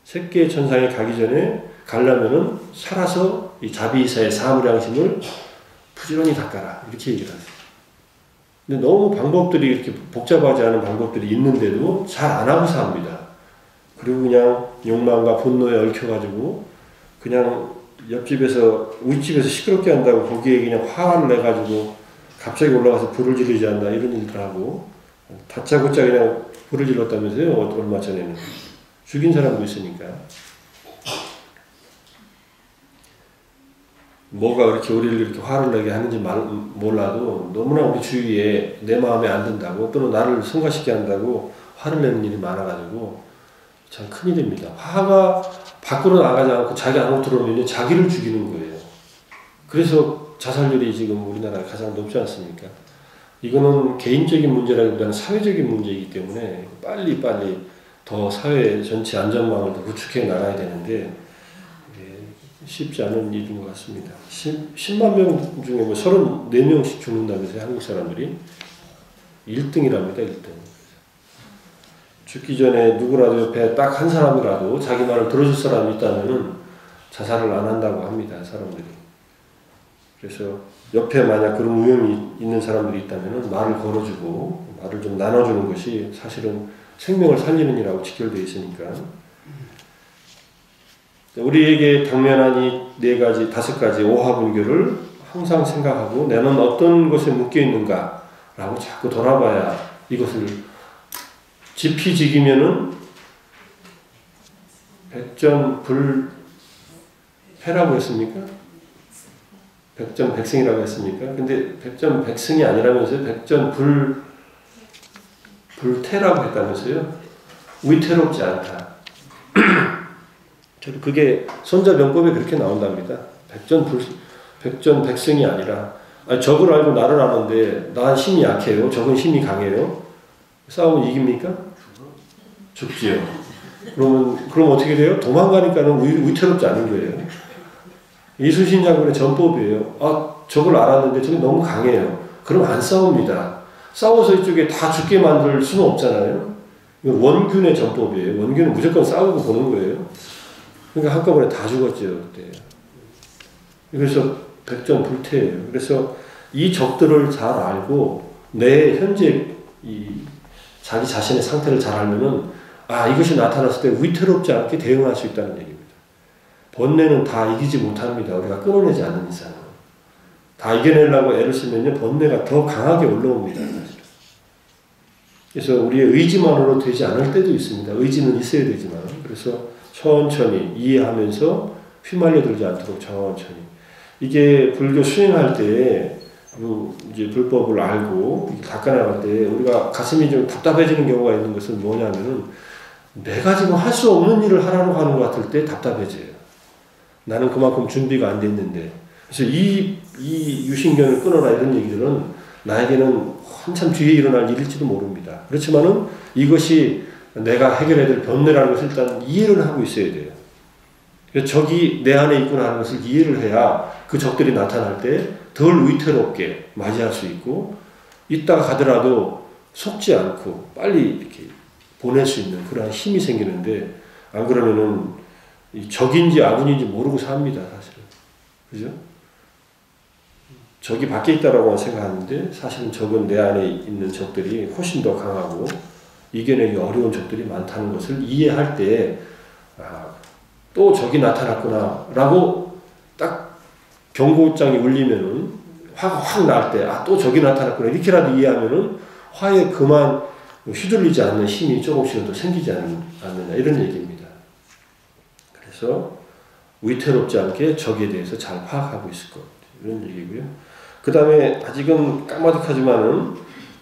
색계의 천상에 가기 전에 가려면은 살아서 이 자비이사의 사무량심을 부지런히 닦아라. 이렇게 얘기를 하세요. 근데 너무 방법들이 이렇게 복잡하지 않은 방법들이 있는데도 잘 안 하고 삽니다. 그리고 그냥 욕망과 분노에 얽혀가지고 그냥 옆집에서 윗집에서 시끄럽게 한다고 거기에 그냥 화를 내가지고 갑자기 올라가서 불을 지르지 않나 이런 일들 하고 다짜고짜 그냥 불을 질렀다면서요. 얼마 전에는 죽인 사람도 있으니까. 뭐가 그렇게 우리를 이렇게 화를 내게 하는지 몰라도 너무나 우리 주위에 내 마음에 안 든다고 또는 나를 성가시게 한다고 화를 내는 일이 많아가지고 참 큰일입니다. 화가 밖으로 나가지 않고 자기 안으로 들어오면 자기를 죽이는 거예요. 그래서 자살률이 지금 우리나라에 가장 높지 않습니까? 이거는 개인적인 문제라기보다는 사회적인 문제이기 때문에 빨리 더 사회 전체 안전망을 더 구축해 나가야 되는데 쉽지 않은 일인 것 같습니다. 10만 명 중에 뭐 34명씩 죽는다면서요, 한국 사람들이. 1등이랍니다, 1등. 죽기 전에 누구라도 옆에 딱 한 사람이라도 자기 말을 들어줄 사람이 있다면은 자살을 안 한다고 합니다, 사람들이. 그래서 옆에 만약 그런 위험이 있는 사람들이 있다면은 말을 걸어주고, 말을 좀 나눠주는 것이 사실은 생명을 살리는 일하고 직결되어 있으니까. 우리에게 당면한 이 4가지, 5가지 오화분교를 항상 생각하고 나는 어떤 것에 묶여 있는가 라고 자꾸 돌아봐야 이것을 지피지기면은 백전불패라고 했습니까? 백전백승이라고 했습니까? 근데 백전백승이 아니라면서요? 백전불태라고 했다면서요? 위태롭지 않다. 저도 그게 손자병법에 그렇게 나온답니다. 백전백승이 아니라 적을 알고 나를 아는데 난 힘이 약해요. 적은 힘이 강해요. 싸우면 이깁니까? 죽지요. 그럼 어떻게 돼요? 도망가니까는 위태롭지 않은 거예요. 이순신 장군의 전법이에요. 적을 알았는데 적이 너무 강해요. 그럼 안 싸웁니다. 싸워서 이쪽에 다 죽게 만들 수는 없잖아요. 원균의 전법이에요. 원균은 무조건 싸우고 보는 거예요. 그러니까 한꺼번에 다 죽었죠, 그때. 그래서 백전불태예요. 그래서 이 적들을 잘 알고 내 현재 자기 자신의 상태를 잘 알면은 이것이 나타났을 때 위태롭지 않게 대응할 수 있다는 얘기입니다. 번뇌는 다 이기지 못합니다. 우리가 끊어내지 않는 이상. 다 이겨내려고 애를 쓰면요, 번뇌가 더 강하게 올라옵니다. 사실은. 그래서 우리의 의지만으로 되지 않을 때도 있습니다. 의지는 있어야 되지만. 그래서 천천히 이해하면서 휘말려들지 않도록 천천히. 이게 불교 수행할 때, 이제 불법을 알고 닦아나갈 때 우리가 가슴이 좀 답답해지는 경우가 있는 것은 뭐냐면은 내가 지금 할 수 없는 일을 하라고 하는 것 같을 때 답답해져요. 나는 그만큼 준비가 안 됐는데. 그래서 이 유신견을 끊어라 이런 얘기들은 나에게는 한참 뒤에 일어날 일일지도 모릅니다. 그렇지만은 이것이 내가 해결해야 될 변례라는 것을 일단 이해를 하고 있어야 돼요. 적이 내 안에 있구나 하는 것을 이해를 해야 그 적들이 나타날 때 덜 위태롭게 맞이할 수 있고, 있다가 가더라도 속지 않고 빨리 이렇게 보낼 수 있는 그런 힘이 생기는데, 안 그러면은 적인지 아군인지 모르고 삽니다, 사실은. 그죠? 적이 밖에 있다라고 생각하는데 사실은 적은 내 안에 있는 적들이 훨씬 더 강하고 이겨내기 어려운 적들이 많다는 것을 이해할 때 또 적이 나타났구나 라고 딱 경고장이 울리면은 화가 확 날 때 또 적이 나타났구나 이렇게라도 이해하면은 화에 그만 휘둘리지 않는 힘이 조금씩은 더 생기지 않느냐 이런 얘기입니다. 그래서 위태롭지 않게 적에 대해서 잘 파악하고 있을 것 이런 얘기고요. 그 다음에 아직은 까마득하지만은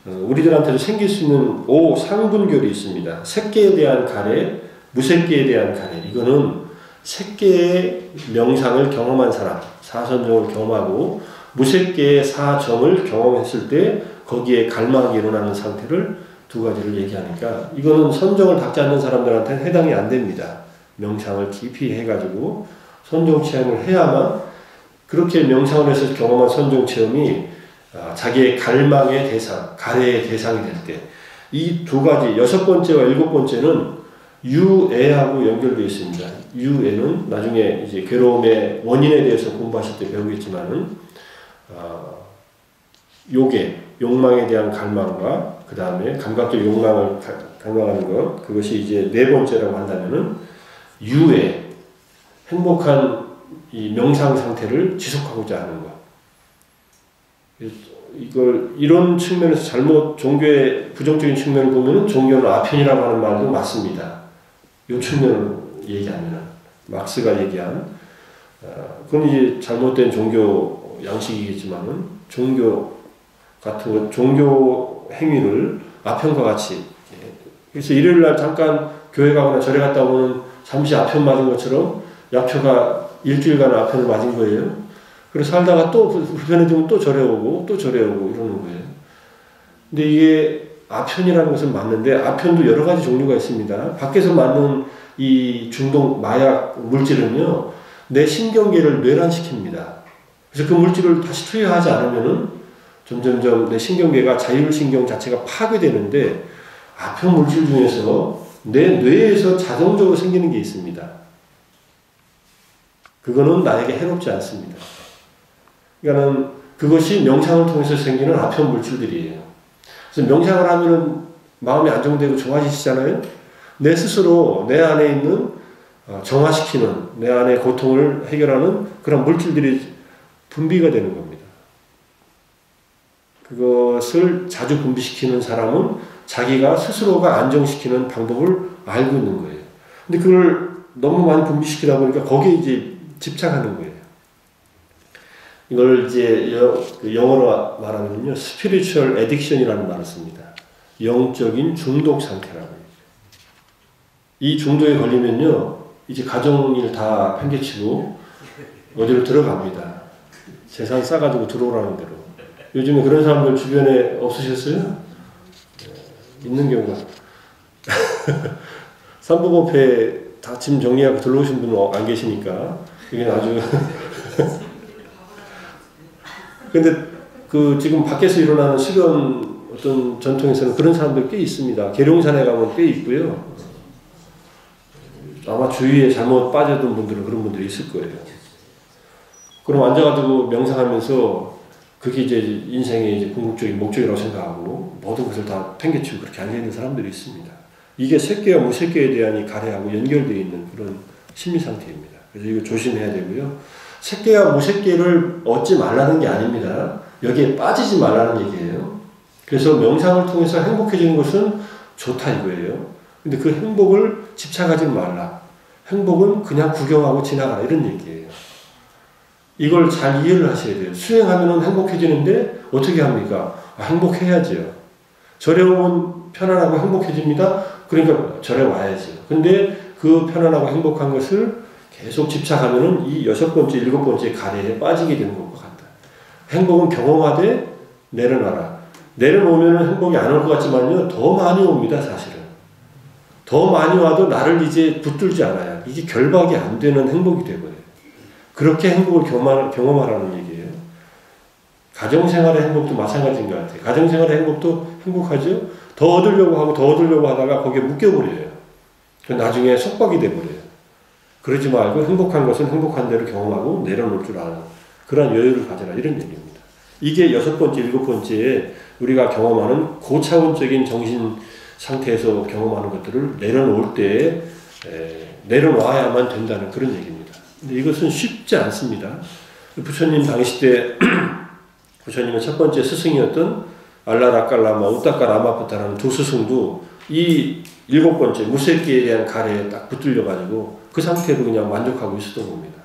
우리들한테도 생길 수 있는 5상분결이 있습니다. 색계에 대한 가래, 무색계에 대한 가래. 이거는 색계의 명상을 경험한 사람, 사선정을 경험하고 무색계의 사정을 경험했을 때 거기에 갈망이 일어나는 상태를 두 가지를 얘기하니까 이거는 선정을 닦지 않는 사람들한테는 해당이 안 됩니다. 명상을 깊이 해가지고 선정 체험을 해야만 그렇게 명상을 해서 경험한 선정 체험이 자기의 갈망의 대상, 가래의 대상이 될 때 이 두 가지, 6번째와 7번째는 유애하고 연결되어 있습니다. 유애는 나중에 이제 괴로움의 원인에 대해서 공부하실 때 배우겠지만은 요괴, 욕망에 대한 갈망과 그 다음에 감각적 욕망을 갈망하는 것, 그것이 이제 4번째라고 한다면은 유애, 행복한 이 명상 상태를 지속하고자 하는 것. 이런 측면에서 잘못 종교의 부정적인 측면을 보면은 종교는 아편이라고 하는 말도 맞습니다. 이 측면을 얘기하면 막스가 얘기한 그건 이제 잘못된 종교 양식이겠지만은 종교 같은 것, 종교 행위를 아편과 같이 그래서 일요일날 잠깐 교회 가거나 절에 갔다 오면 잠시 아편 맞은 것처럼 약초가 일주일간 아편을 맞은 거예요. 그래서 살다가 또 불편해지면 또 절에 오고 또 절에 오고 이러는 거예요. 근데 이게 아편이라는 것은 맞는데 아편도 여러 가지 종류가 있습니다. 밖에서 맞는 이 중독 마약 물질은요 내 신경계를 뇌란시킵니다. 그래서 그 물질을 다시 투여하지 않으면은 점점점 내 신경계가 자율신경 자체가 파괴되는데 아편 물질 중에서 내 뇌에서 자동적으로 생기는 게 있습니다. 그거는 나에게 해롭지 않습니다. 그러니까는 그것이 명상을 통해서 생기는 아편 물질들이에요. 그래서 명상을 하면은 마음이 안정되고 좋아지시잖아요. 내 스스로 내 안에 있는 정화시키는 내 안의 고통을 해결하는 그런 물질들이 분비가 되는 겁니다. 그것을 자주 분비시키는 사람은 자기가 스스로가 안정시키는 방법을 알고 있는 거예요. 근데 그걸 너무 많이 분비시키다 보니까 거기에 이제 집착하는 거예요. 이걸 이제 영어로 말하면요, spiritual addiction이라는 말을 씁니다. 영적인 중독 상태라고. 이 중독에 걸리면요, 이제 가정일 다 팽개치고 어디로 들어갑니다. 재산 싸가지고 들어오라는 대로. 요즘에 그런 사람들 주변에 없으셨어요? 있는 경우가. 삼부법회 다 짐 정리하고 들어오신 분은 안 계시니까 이게 아주 근데 그 지금 밖에서 일어나는 수련 어떤 전통에서는 그런 사람들 꽤 있습니다. 계룡산에 가면 꽤 있고요. 아마 주위에 잘못 빠져든 분들은 그런 분들이 있을 거예요. 그럼 앉아가지고 명상하면서 그게 이제 인생의 이제 궁극적인 목적이라고 생각하고 모든 것을 다 팽개치고 그렇게 앉아있는 사람들이 있습니다. 이게 색계와 무색계에 대한 이 가래하고 연결되어 있는 그런 심리 상태입니다. 그래서 이거 조심해야 되고요. 색계와 무색계를 얻지 말라는 게 아닙니다. 여기에 빠지지 말라는 얘기예요. 그래서 명상을 통해서 행복해지는 것은 좋다 이거예요. 근데 그 행복을 집착하지 말라. 행복은 그냥 구경하고 지나가라 이런 얘기예요. 이걸 잘 이해를 하셔야 돼요. 수행하면 행복해지는데 어떻게 합니까? 행복해야죠. 절에 오면 편안하고 행복해집니다. 그러니까 절에 와야죠. 근데 그 편안하고 행복한 것을 계속 집착하면은 이 6번째, 7번째 가래에 빠지게 되는 것과 같다. 행복은 경험하되 내려놔라. 내려놓으면 행복이 안 올 것 같지만요, 더 많이 옵니다, 사실은. 더 많이 와도 나를 이제 붙들지 않아요. 이게 결박이 안 되는 행복이 되버려요. 그렇게 행복을 경험하라는 얘기예요. 가정생활의 행복도 마찬가지인 것 같아요. 가정생활의 행복도 행복하죠? 더 얻으려고 하고 더 얻으려고 하다가 거기에 묶여버려요. 나중에 속박이 돼버려요. 그러지 말고 행복한 것은 행복한 대로 경험하고 내려놓을 줄 아는 그런 여유를 가져라 이런 얘기입니다. 이게 6번째, 7번째에 우리가 경험하는 고차원적인 정신 상태에서 경험하는 것들을 내려놓을 때 내려놔야만 된다는 그런 얘기입니다. 근데 이것은 쉽지 않습니다. 부처님 당시 때 부처님의 첫 번째 스승이었던 알라라깔라마, 우따까라마푸타라는 두 스승도 이 7번째 무색기에 대한 가래에 딱 붙들려가지고 그 상태로 그냥 만족하고 있었던 겁니다.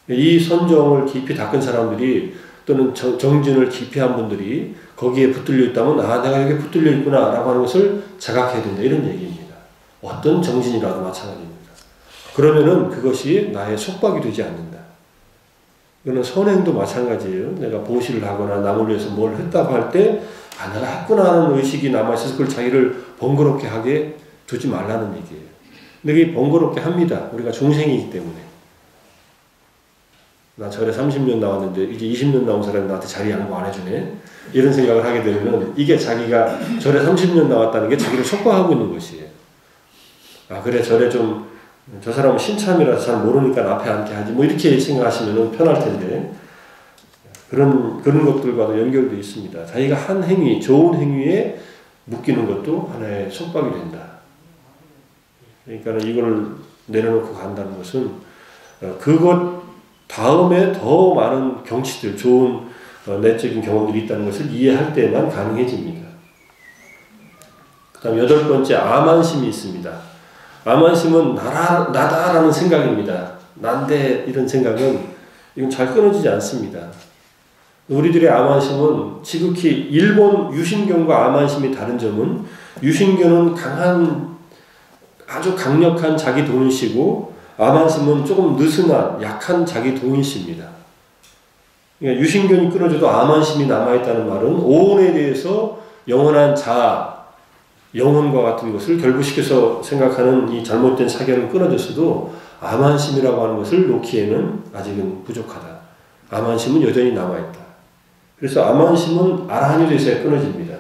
이 선정을 깊이 닦은 사람들이 또는 정진을 깊이 한 분들이 거기에 붙들려 있다면 내가 여기 붙들려 있구나 라고 하는 것을 자각해야 된다 이런 얘기입니다. 어떤 정진이라도 마찬가지입니다. 그러면은 그것이 나의 속박이 되지 않는다. 이거는 선행도 마찬가지예요. 내가 보시를 하거나 남을 위해서 뭘 했다고 할 때 내가 했구나 하는 의식이 남아있어서 그걸 자기를 번거롭게 하게 두지 말라는 얘기예요. 근데 그게 번거롭게 합니다. 우리가 중생이기 때문에. 나 절에 30년 나왔는데 이제 20년 나온 사람이 나한테 자리 양보 안 해주네. 이런 생각을 하게 되면 이게 자기가 절에 30년 나왔다는 게 자기를 속박하고 있는 것이에요. 그래 절에 좀 저 사람은 신참이라서 잘 모르니까 앞에 앉게 하지 뭐 이렇게 생각하시면 편할 텐데 그런 것들과도 연결되어 있습니다. 자기가 한 행위, 좋은 행위에 묶이는 것도 하나의 속박이 된다. 그러니까 이걸 내려놓고 간다는 것은 그것 다음에 더 많은 경치들, 좋은 내적인 경험들이 있다는 것을 이해할 때만 가능해집니다. 그 다음 8번째 아만심이 있습니다. 아만심은 나다라는 생각입니다. 난데 이런 생각은 이건 잘 끊어지지 않습니다. 우리들의 아만심은 지극히 일본 유신견과 아만심이 다른 점은 유신견은 강한 아주 강력한 자기 동일시고 아만심은 조금 느슨한 약한 자기 동일시입니다. 그러니까 유신견이 끊어져도 아만심이 남아있다는 말은 오온에 대해서 영원한 자아, 영혼과 같은 것을 결부시켜서 생각하는 이 잘못된 사견은 끊어졌어도 아만심이라고 하는 것을 놓기에는 아직은 부족하다. 아만심은 여전히 남아있다. 그래서 아만심은 아라한이 돼서야 끊어집니다.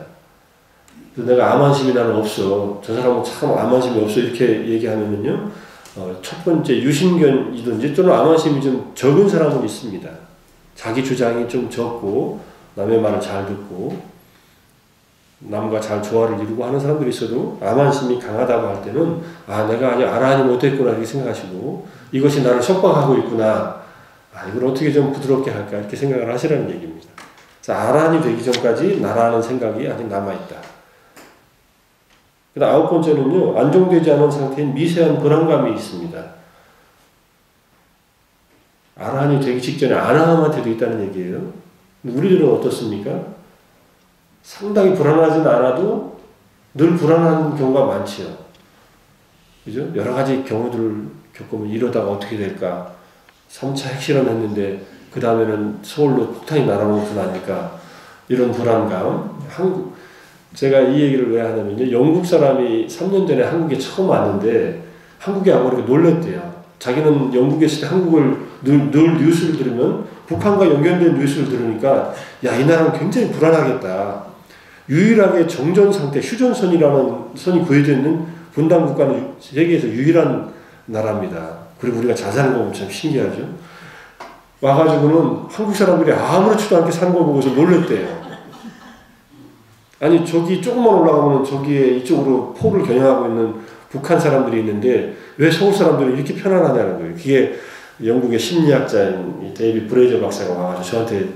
그래서 내가 아만심이 나는 없어. 저 사람은 참 아만심이 없어. 이렇게 얘기하면은요, 첫 번째 유신견이든지 또는 아만심이 좀 적은 사람은 있습니다. 자기 주장이 좀 적고 남의 말을 잘 듣고 남과 잘 조화를 이루고 하는 사람들이 있어도 아만심이 강하다고 할 때는 내가 아직 아라한이 못했구나 이렇게 생각하시고 이것이 나를 속박하고 있구나. 이걸 어떻게 좀 부드럽게 할까 이렇게 생각을 하시라는 얘기입니다. 그래서 아라한이 되기 전까지 나라는 생각이 아직 남아있다. 그 다음 9번째는요. 안정되지 않은 상태인 미세한 불안감이 있습니다. 아라한이 되기 직전에 아라한한테도 있다는 얘기예요. 우리들은 어떻습니까? 상당히 불안하지는 않아도 늘 불안한 경우가 많지요. 그죠? 여러 가지 경우들을 겪으면 이러다가 어떻게 될까? 3차 핵실험 했는데 그 다음에는 서울로 폭탄이 날아오고 나니까 이런 불안감. 제가 이 얘기를 왜 하냐면요. 영국 사람이 3년 전에 한국에 처음 왔는데 한국에 와보니까 놀랬대요. 자기는 영국에 있을 때 한국을 늘 뉴스를 들으면 북한과 연결된 뉴스를 들으니까 이 나라는 굉장히 불안하겠다. 유일하게 정전 상태, 휴전선이라는 선이 구해져 있는 분단 국가는 세계에서 유일한 나라입니다. 그리고 우리가 잘 사는 거 보면 참 신기하죠. 와가지고는 한국 사람들이 아무렇지도 않게 사는 걸 보고서 놀랬대요. 아니 저기 조금만 올라가면 저기에 이쪽으로 포를 겨냥하고 있는 북한 사람들이 있는데 왜 서울 사람들은 이렇게 편안하냐는 거예요. 그게 영국의 심리학자인 데이비드 브레이저 박사가 와가지고 저한테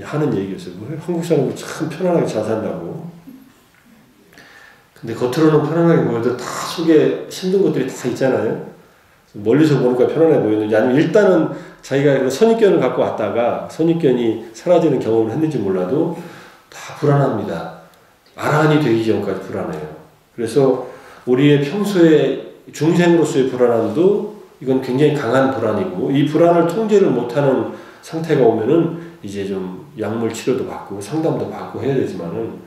하는 얘기였어요. 왜 한국 사람들 참 편안하게 잘 산다고. 근데 겉으로는 편안하게 보여도 다 속에 힘든 것들이 다 있잖아요. 멀리서 보니까 편안해 보이는지 아니면 일단은 자기가 선입견을 갖고 왔다가 선입견이 사라지는 경험을 했는지 몰라도 다 불안합니다. 아란이 되기 전까지 불안해요. 그래서 우리의 평소에 중생으로서의 불안함도 이건 굉장히 강한 불안이고 이 불안을 통제를 못하는 상태가 오면은 이제 좀 약물 치료도 받고 상담도 받고 해야 되지만은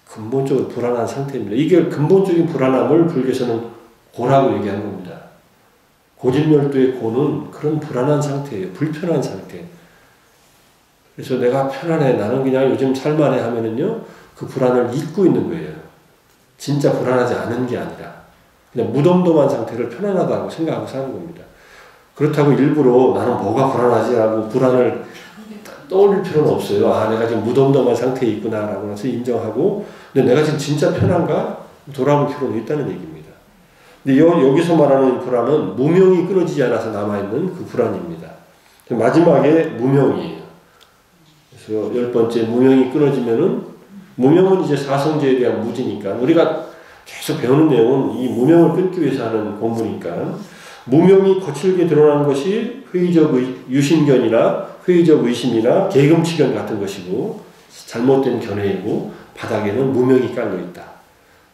근본적으로 불안한 상태입니다. 이게 근본적인 불안함을 불교에서는 고라고 얘기하는 겁니다. 고진멸도의 고는 그런 불안한 상태예요. 불편한 상태. 그래서 내가 편안해, 나는 그냥 요즘 살만해 하면은요, 그 불안을 잊고 있는 거예요. 진짜 불안하지 않은 게 아니라 그냥 무덤덤한 상태를 편안하다고 생각하고 사는 겁니다. 그렇다고 일부러 나는 뭐가 불안하지 라고 불안을 떠올릴 필요는 없어요. 아, 내가 지금 무덤덤한 상태에 있구나 라고 해서 인정하고, 근데 내가 지금 진짜 편한가? 돌아볼 필요는 있다는 얘기입니다. 근데 여기서 말하는 불안은 무명이 끊어지지 않아서 남아있는 그 불안입니다. 마지막에 무명이에요. 그래서 10번째 무명이 끊어지면은, 무명은 이제 사성제에 대한 무지니까, 우리가 계속 배우는 내용은 이 무명을 끊기 위해서 하는 공부니까, 무명이 거칠게 드러나는 것이 회의적 유신견이나 회의적 의심이나 계금치견 같은 것이고, 잘못된 견해이고, 바닥에는 무명이 깔려있다.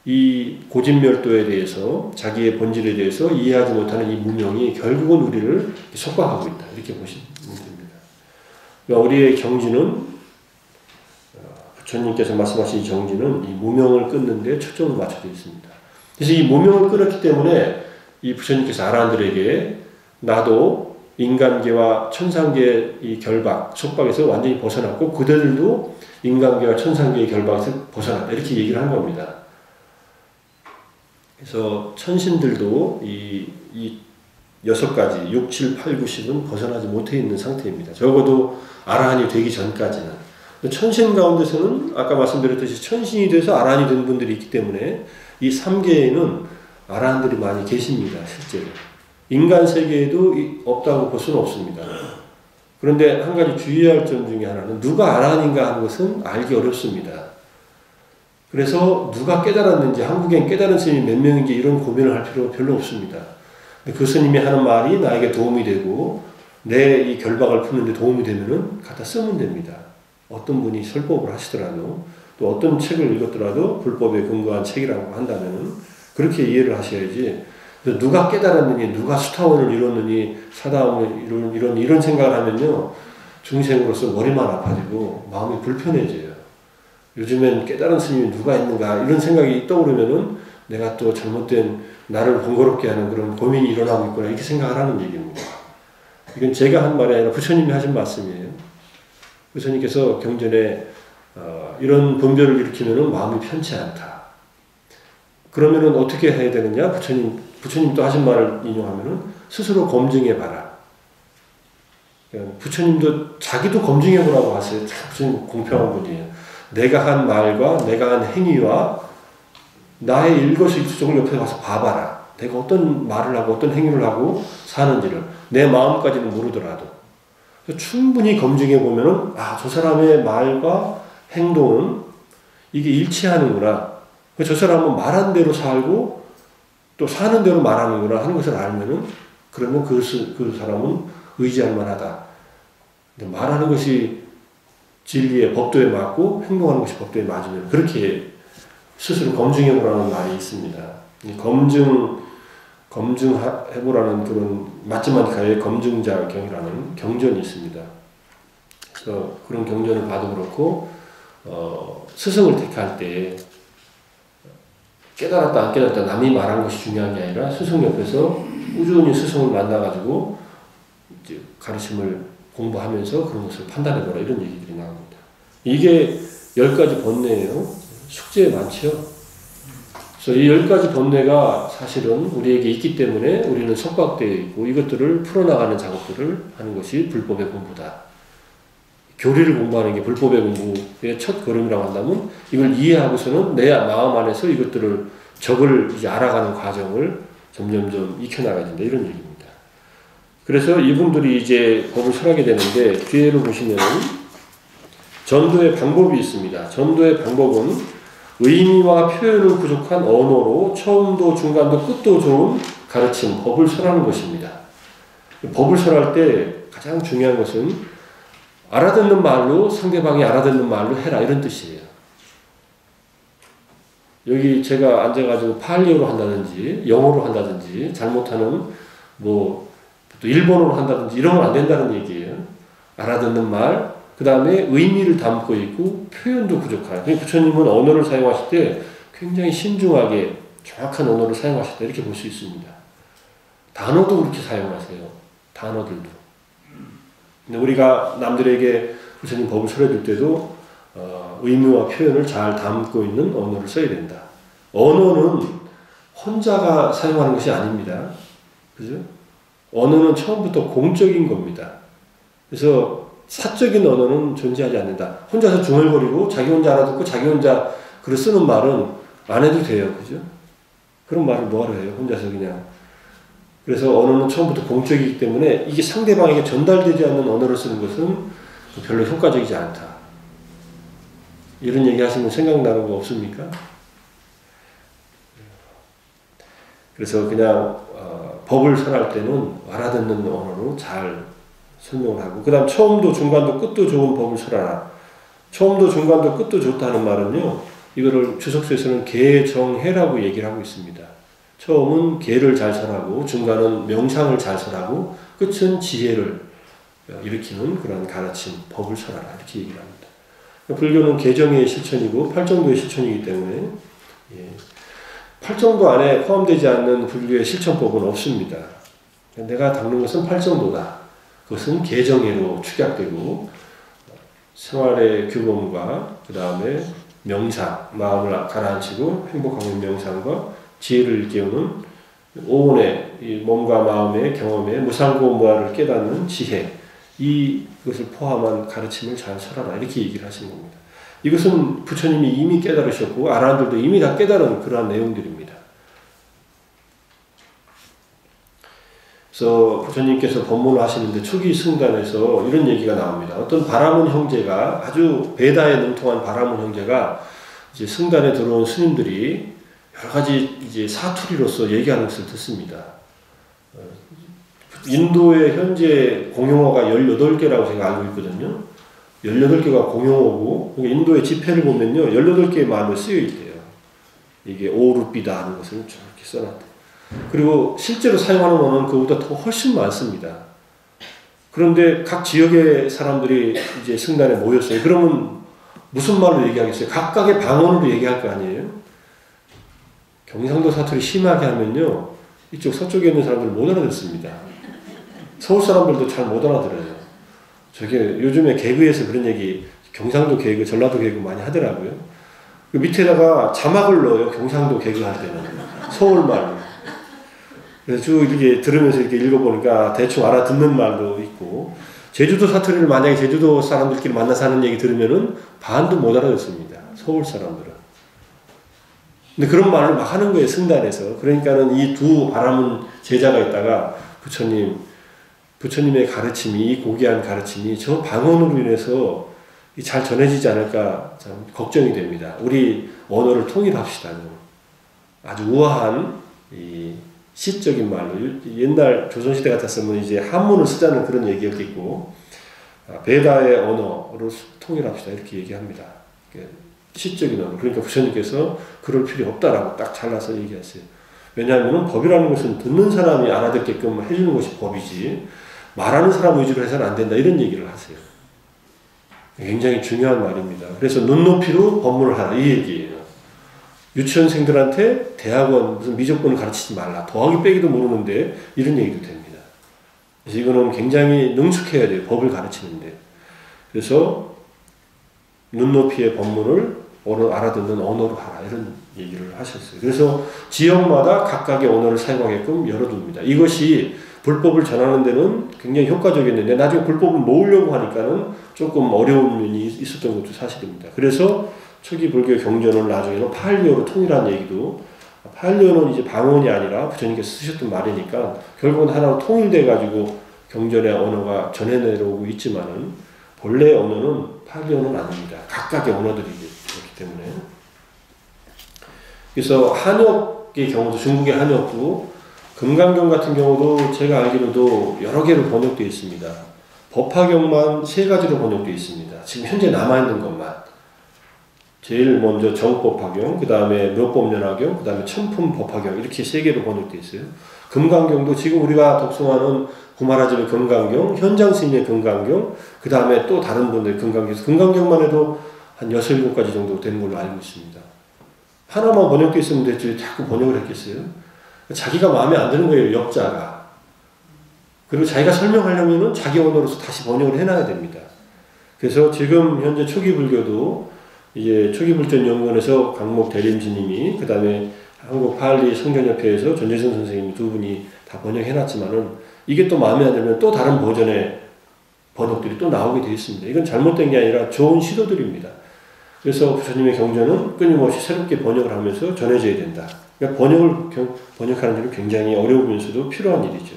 이 고진멸도에 대해서, 자기의 본질에 대해서 이해하지 못하는 이 무명이 결국은 우리를 속박하고 있다. 이렇게 보시면 됩니다. 그러니까 우리의 경지는, 부처님께서 말씀하신 이 경지는 이 무명을 끊는 데 초점을 맞춰져 있습니다. 그래서 이 무명을 끊었기 때문에 이 부처님께서 아라한들에게 나도 인간계와 천상계의 이 결박, 속박에서 완전히 벗어났고 그들도 인간계와 천상계의 결박에서 벗어났다. 이렇게 얘기를 한 겁니다. 그래서 천신들도 이 6가지, 6, 7, 8, 9, 10은 벗어나지 못해 있는 상태입니다. 적어도 아라한이 되기 전까지는. 천신 가운데서는 아까 말씀드렸듯이 천신이 돼서 아라한이 된 분들이 있기 때문에 이 3계에는 아라한들이 많이 계십니다. 실제로. 인간 세계에도 없다고 볼 수는 없습니다. 그런데 한 가지 주의할 점 중에 하나는 누가 아라한인가 하는 것은 알기 어렵습니다. 그래서 누가 깨달았는지, 한국엔 깨달은 스님이 몇 명인지 이런 고민을 할 필요가 별로 없습니다. 그 스님이 하는 말이 나에게 도움이 되고 내 이 결박을 푸는 데 도움이 되면은 갖다 쓰면 됩니다. 어떤 분이 설법을 하시더라도 또 어떤 책을 읽었더라도 불법에 근거한 책이라고 한다면은 그렇게 이해를 하셔야지, 누가 깨달았느니, 누가 수타원을 이뤘느니, 사다원을 이런 생각을 하면요, 중생으로서 머리만 아파지고 마음이 불편해져요. 요즘엔 깨달은 스님이 누가 있는가 이런 생각이 떠오르면은 내가 또 잘못된 나를 번거롭게 하는 그런 고민이 일어나고 있구나 이렇게 생각을 하는 얘기입니다. 이건 제가 한 말이 아니라 부처님이 하신 말씀이에요. 부처님께서 경전에 이런 분별을 일으키면은 마음이 편치 않다. 그러면은 어떻게 해야 되느냐? 부처님 또 하신 말을 인용하면은 스스로 검증해 봐라. 부처님도 자기도 검증해 보라고 하세요. 참 부처님 공평한 분이에요. 내가 한 말과 내가 한 행위와 나의 일거수일투족을 옆에 가서 봐봐라. 내가 어떤 말을 하고 어떤 행위를 하고 사는지를 내 마음까지는 모르더라도 충분히 검증해 보면은 저 사람의 말과 행동은 이게 일치하는구나. 저 사람은 말한 대로 살고 또 사는 대로 말하는구나 하는 것을 알면은 그러면 그 사람은 의지할 만하다. 근데 말하는 것이 진리의 법도에 맞고 행동하는 것이 법도에 맞으면 그렇게 스스로 검증해보라는 말이 있습니다. 검증해보라는 그런 마츠마니카의 검증자경이라는 경전이 있습니다. 그래서 그런 경전을 봐도 그렇고 스승을 택할 때 깨달았다 안 깨달았다 남이 말한 것이 중요한 게 아니라 스승 옆에서 꾸준히 스승을 만나가지고 이제 가르침을 공부하면서 그런 것을 판단해보라 이런 얘기들이 나옵니다. 이게 10가지 번뇌예요. 숙제 많죠. 그래서 이 10가지 번뇌가 사실은 우리에게 있기 때문에 우리는 속박되어 있고 이것들을 풀어나가는 작업들을 하는 것이 불법의 공부다. 교리를 공부하는 게 불법의 공부의 첫 걸음이라고 한다면 이걸 이해하고서는 내 마음 안에서 이것들을 적을 이제 알아가는 과정을 점점점 익혀나가야 된다. 이런 얘기입니다. 그래서 이분들이 이제 법을 설하게 되는데 뒤에로 보시면 전도의 방법이 있습니다. 전도의 방법은 의미와 표현을 부족한 언어로 처음도 중간도 끝도 좋은 가르침, 법을 설하는 것입니다. 법을 설할 때 가장 중요한 것은 알아듣는 말로 상대방이 알아듣는 말로 해라 이런 뜻이에요. 여기 제가 앉아가지고 팔리어로 한다든지 영어로 한다든지 잘못하는 뭐 또 일본어로 한다든지 이러면 안 된다는 얘기예요. 알아듣는 말, 그 다음에 의미를 담고 있고 표현도 부족한. 부처님은 언어를 사용하실 때 굉장히 신중하게 정확한 언어를 사용하실 때 이렇게 볼 수 있습니다. 단어도 그렇게 사용하세요. 단어들도. 근데 우리가 남들에게 부처님 법을 설해줄 때도 의미와 표현을 잘 담고 있는 언어를 써야 된다. 언어는 혼자가 사용하는 것이 아닙니다. 그죠? 언어는 처음부터 공적인 겁니다. 그래서 사적인 언어는 존재하지 않는다. 혼자서 중얼거리고 자기 혼자 알아듣고 자기 혼자 글을 쓰는 말은 안 해도 돼요. 그죠? 그런 말을 뭐하러 해요? 혼자서 그냥. 그래서 언어는 처음부터 공적이기 때문에 이게 상대방에게 전달되지 않는 언어를 쓰는 것은 별로 효과적이지 않다. 이런 얘기 하시면 생각나는 거 없습니까? 그래서 그냥 법을 설할 때는 알아듣는 언어로 잘 설명을 하고 그 다음 처음도 중간도 끝도 좋은 법을 설하라. 처음도 중간도 끝도 좋다는 말은요. 이거를 주석서에서는 계정해라고 얘기를 하고 있습니다. 처음은 계를 잘 설하고 중간은 명상을 잘 설하고 끝은 지혜를 일으키는 그런 가르침, 법을 설하라 이렇게 얘기를 합니다. 불교는 계정의 실천이고 팔정도의 실천이기 때문에 팔정도 안에 포함되지 않는 불교의 실천법은 없습니다. 내가 닦는 것은 팔정도다. 그것은 계정예로 축약되고 생활의 규범과 그 다음에 명상, 마음을 가라앉히고 행복하고 명상과 지혜를 일깨우는 오온의 이 몸과 마음의 경험에 무상고무아를 깨닫는 지혜 이것을 포함한 가르침을 잘 설하라 이렇게 얘기를 하신 겁니다. 이것은 부처님이 이미 깨달으셨고 아라한들도 이미 다 깨달은 그러한 내용들입니다. 그래서 부처님께서 법문을 하시는데 초기 승단에서 이런 얘기가 나옵니다. 어떤 바라문 형제가 아주 베다에 능통한 바라문 형제가 이제 승단에 들어온 스님들이 여러 가지 이제 사투리로서 얘기하는 것을 듣습니다. 인도의 현재 공용어가 18개라고 제가 알고 있거든요. 18개가 공용어고 인도의 지폐를 보면요 18개의 말로 쓰여 있대요. 이게 오루피다 하는 것을 저렇게 써놨대요. 그리고 실제로 사용하는 언어는 그보다 더 훨씬 많습니다. 그런데 각 지역의 사람들이 이제 승단에 모였어요. 그러면 무슨 말로 얘기하겠어요? 각각의 방언으로 얘기할 거 아니에요? 경상도 사투리 심하게 하면요 이쪽 서쪽에 있는 사람들 못 알아듣습니다. 서울 사람들도 잘 못 알아들어요. 저게 요즘에 개그에서 그런 얘기, 경상도 개그, 전라도 개그 많이 하더라고요. 그 밑에다가 자막을 넣어요. 경상도 개그 할 때는. 서울말로. 그래서 쭉 이렇게 들으면서 이렇게 읽어보니까 대충 알아듣는 말도 있고, 제주도 사투리를 만약에 제주도 사람들끼리 만나서 하는 얘기 들으면은 반도 못 알아듣습니다. 서울 사람들은. 근데 그런 말을 막 하는 거예요. 승단에서. 그러니까는 이 두 바라문 제자가 있다가 부처님의 가르침이, 이 고귀한 가르침이 저 방언으로 인해서 잘 전해지지 않을까 참 걱정이 됩니다. 우리 언어를 통일합시다. 아주 우아한 이 시적인 말로 옛날 조선시대 같았으면 이제 한문을 쓰자는 그런 얘기였겠고 베다의 언어로 통일합시다 이렇게 얘기합니다. 시적인 언어. 그러니까 부처님께서 그럴 필요 없다라고 딱 잘라서 얘기하세요. 왜냐하면 법이라는 것은 듣는 사람이 알아듣게끔 해주는 것이 법이지 말하는 사람 위주로 해서는 안 된다 이런 얘기를 하세요. 굉장히 중요한 말입니다. 그래서 눈높이로 법문을 하라 이 얘기예요. 유치원생들한테 대학원 무슨 미적분을 가르치지 말라. 더하기 빼기도 모르는데 이런 얘기도 됩니다. 그래서 이거는 굉장히 능숙해야 돼요. 법을 가르치는데. 그래서 눈높이의 법문을 알아듣는 언어로 하라 이런 얘기를 하셨어요. 그래서 지역마다 각각의 언어를 사용하게끔 열어둡니다. 이것이 불법을 전하는 데는 굉장히 효과적이었는데 나중에 불법을 모으려고 하니까는 조금 어려운 면이 있었던 것도 사실입니다. 그래서 초기 불교 경전을 나중에는 팔리어로 통일한 얘기도, 팔리어는 이제 방언이 아니라 부처님께서 쓰셨던 말이니까 결국은 하나로 통일돼 가지고 경전의 언어가 전해 내려오고 있지만은 본래 언어는 팔리어는 아닙니다. 각각의 언어들이 있기 때문에. 그래서 한역의 경우도, 중국의 한역도 금강경 같은 경우도 제가 알기로도 여러 개로 번역되어 있습니다. 법화경만 3가지로 번역되어 있습니다. 지금 현재 남아있는 것만. 제일 먼저 정법화경, 그 다음에 묘법연화경, 그 다음에 천품법화경 이렇게 3개로 번역되어 있어요. 금강경도 지금 우리가 독송하는 구마라집의 금강경, 현장스님의 금강경, 그 다음에 또 다른 분들의 금강경, 금강경만 해도 한 6, 7가지 정도 되는 걸로 알고 있습니다. 하나만 번역되어 있으면 됐지 자꾸 번역을 했겠어요? 자기가 마음에 안 드는 거예요, 역자가. 그리고 자기가 설명하려면 자기 언어로서 다시 번역을 해놔야 됩니다. 그래서 지금 현재 초기 불교도 이제 초기불전연구원에서 강목 대림스님이, 그 다음에 한국 팔리 성전협회에서 전재선 선생님 두 분이 다 번역해놨지만은 이게 또 마음에 안 들면 또 다른 버전의 번역들이 또 나오게 되어 있습니다. 이건 잘못된 게 아니라 좋은 시도들입니다. 그래서 부처님의 경전은 끊임없이 새롭게 번역을 하면서 전해져야 된다. 그러니까 번역하는 일은 굉장히 어려우면서도 필요한 일이죠.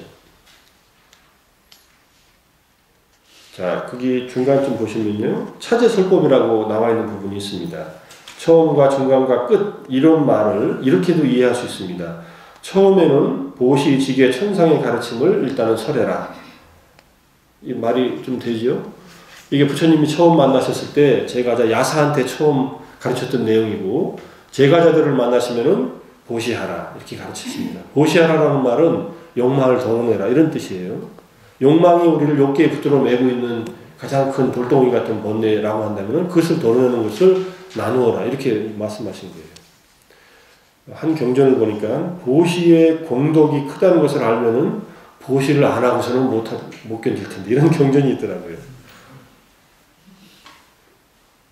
자, 거기 중간쯤 보시면요. 차제설법이라고 나와 있는 부분이 있습니다. 처음과 중간과 끝, 이런 말을 이렇게도 이해할 수 있습니다. 처음에는 보시, 지계, 천상의 가르침을 일단은 설해라. 이 말이 좀 되죠? 이게 부처님이 처음 만나셨을 때 제가자 야사한테 처음 가르쳤던 내용이고, 제가자들을 만나시면은 보시하라 이렇게 가르치십니다. 보시하라라는 말은 욕망을 덜어내라 이런 뜻이에요. 욕망이 우리를 욕계에 붙들어 매고 있는 가장 큰 돌덩이 같은 번뇌라고 한다면 그것을 덜어내는 것을 나누어라 이렇게 말씀하신 거예요. 한 경전을 보니까 보시의 공덕이 크다는 것을 알면은 보시를 안 하고서는 못 견딜 텐데 이런 경전이 있더라고요.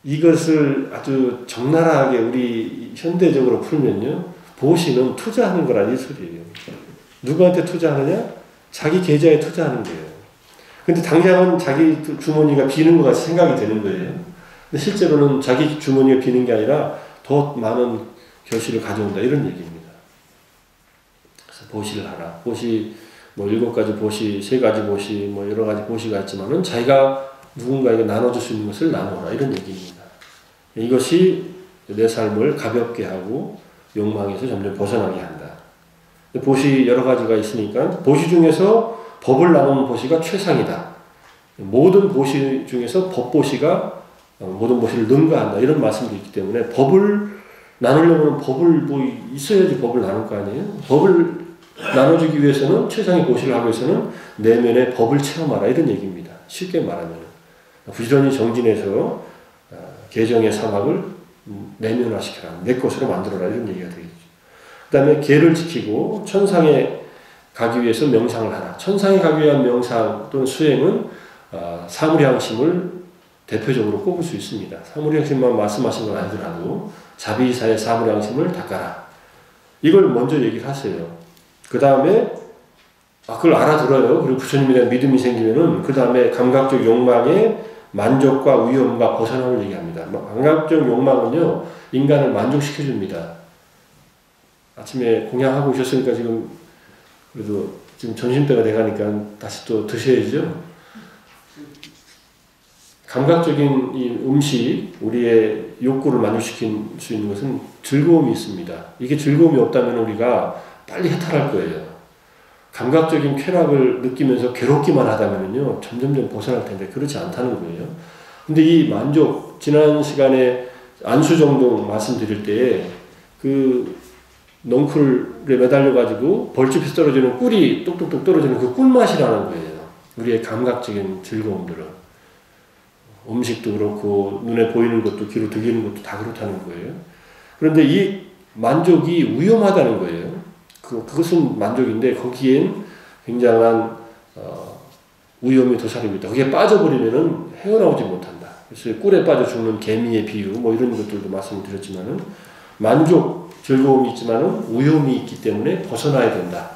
이것을 아주 적나라하게 우리 현대적으로 풀면요. 보시는 투자하는 거라는 소리예요. 누구한테 투자하느냐? 자기 계좌에 투자하는 거예요. 근데 당장은 자기 주머니가 비는 것 같이 생각이 되는 거예요. 근데 실제로는 자기 주머니가 비는 게 아니라 더 많은 결실을 가져온다 이런 얘기입니다. 그래서 보시를 하라. 보시 뭐 7가지 보시, 3가지 보시, 뭐 여러 가지 보시가 있지만은 자기가 누군가에게 나눠줄 수 있는 것을 나눠라 이런 얘기입니다. 이것이 내 삶을 가볍게 하고 욕망에서 점점 벗어나게 한다. 보시 여러 가지가 있으니까 보시 중에서 법을 나누는 보시가 최상이다. 모든 보시 중에서 법보시가 모든 보시를 능가한다. 이런 말씀도 있기 때문에 법을 나누려면 법을 뭐 있어야지 법을 나눌 거 아니에요. 법을 나눠주기 위해서는 최상의 보시를 하기 위해서는 내면의 법을 체험하라 이런 얘기입니다. 쉽게 말하면 부지런히 정진해서 개정의 사막을 내면화시켜라. 내 것으로 만들어라. 이런 얘기가 되겠죠. 그 다음에 계를 지키고 천상에 가기 위해서 명상을 하라. 천상에 가기 위한 명상 또는 수행은 사무량심을 대표적으로 꼽을 수 있습니다. 사무량심만 말씀하신 건 아니더라도 자비사의 사무량심을 닦아라. 이걸 먼저 얘기를 하세요. 그 다음에 그걸 알아들어요. 그리고 부처님에 대한 믿음이 생기면은 그 다음에 감각적 욕망에 만족과 위험과 벗어남을 얘기합니다. 감각적 욕망은요, 인간을 만족시켜줍니다. 아침에 공양하고 오셨으니까 지금, 그래도 지금 점심때가 돼가니까 다시 또 드셔야죠. 감각적인 이 음식, 우리의 욕구를 만족시킬 수 있는 것은 즐거움이 있습니다. 이게 즐거움이 없다면 우리가 빨리 해탈할 거예요. 감각적인 쾌락을 느끼면서 괴롭기만 하다면요, 점점점 벗어날 텐데 그렇지 않다는 거예요. 근데 이 만족, 지난 시간에 안수정동 말씀드릴 때에 그 넝쿨에 매달려가지고 벌집에서 떨어지는 꿀이 똑똑똑 떨어지는 그 꿀맛이라는 거예요. 우리의 감각적인 즐거움들은. 음식도 그렇고 눈에 보이는 것도 귀로 들리는 것도 다 그렇다는 거예요. 그런데 이 만족이 위험하다는 거예요. 그것은 만족인데 거기엔 굉장한 위험이 도사립니다. 거기에 빠져버리면은 헤어나오지 못한다. 그래서 꿀에 빠져 죽는 개미의 비유 뭐 이런 것들도 말씀드렸지만은 만족, 즐거움이 있지만은 위험이 있기 때문에 벗어나야 된다.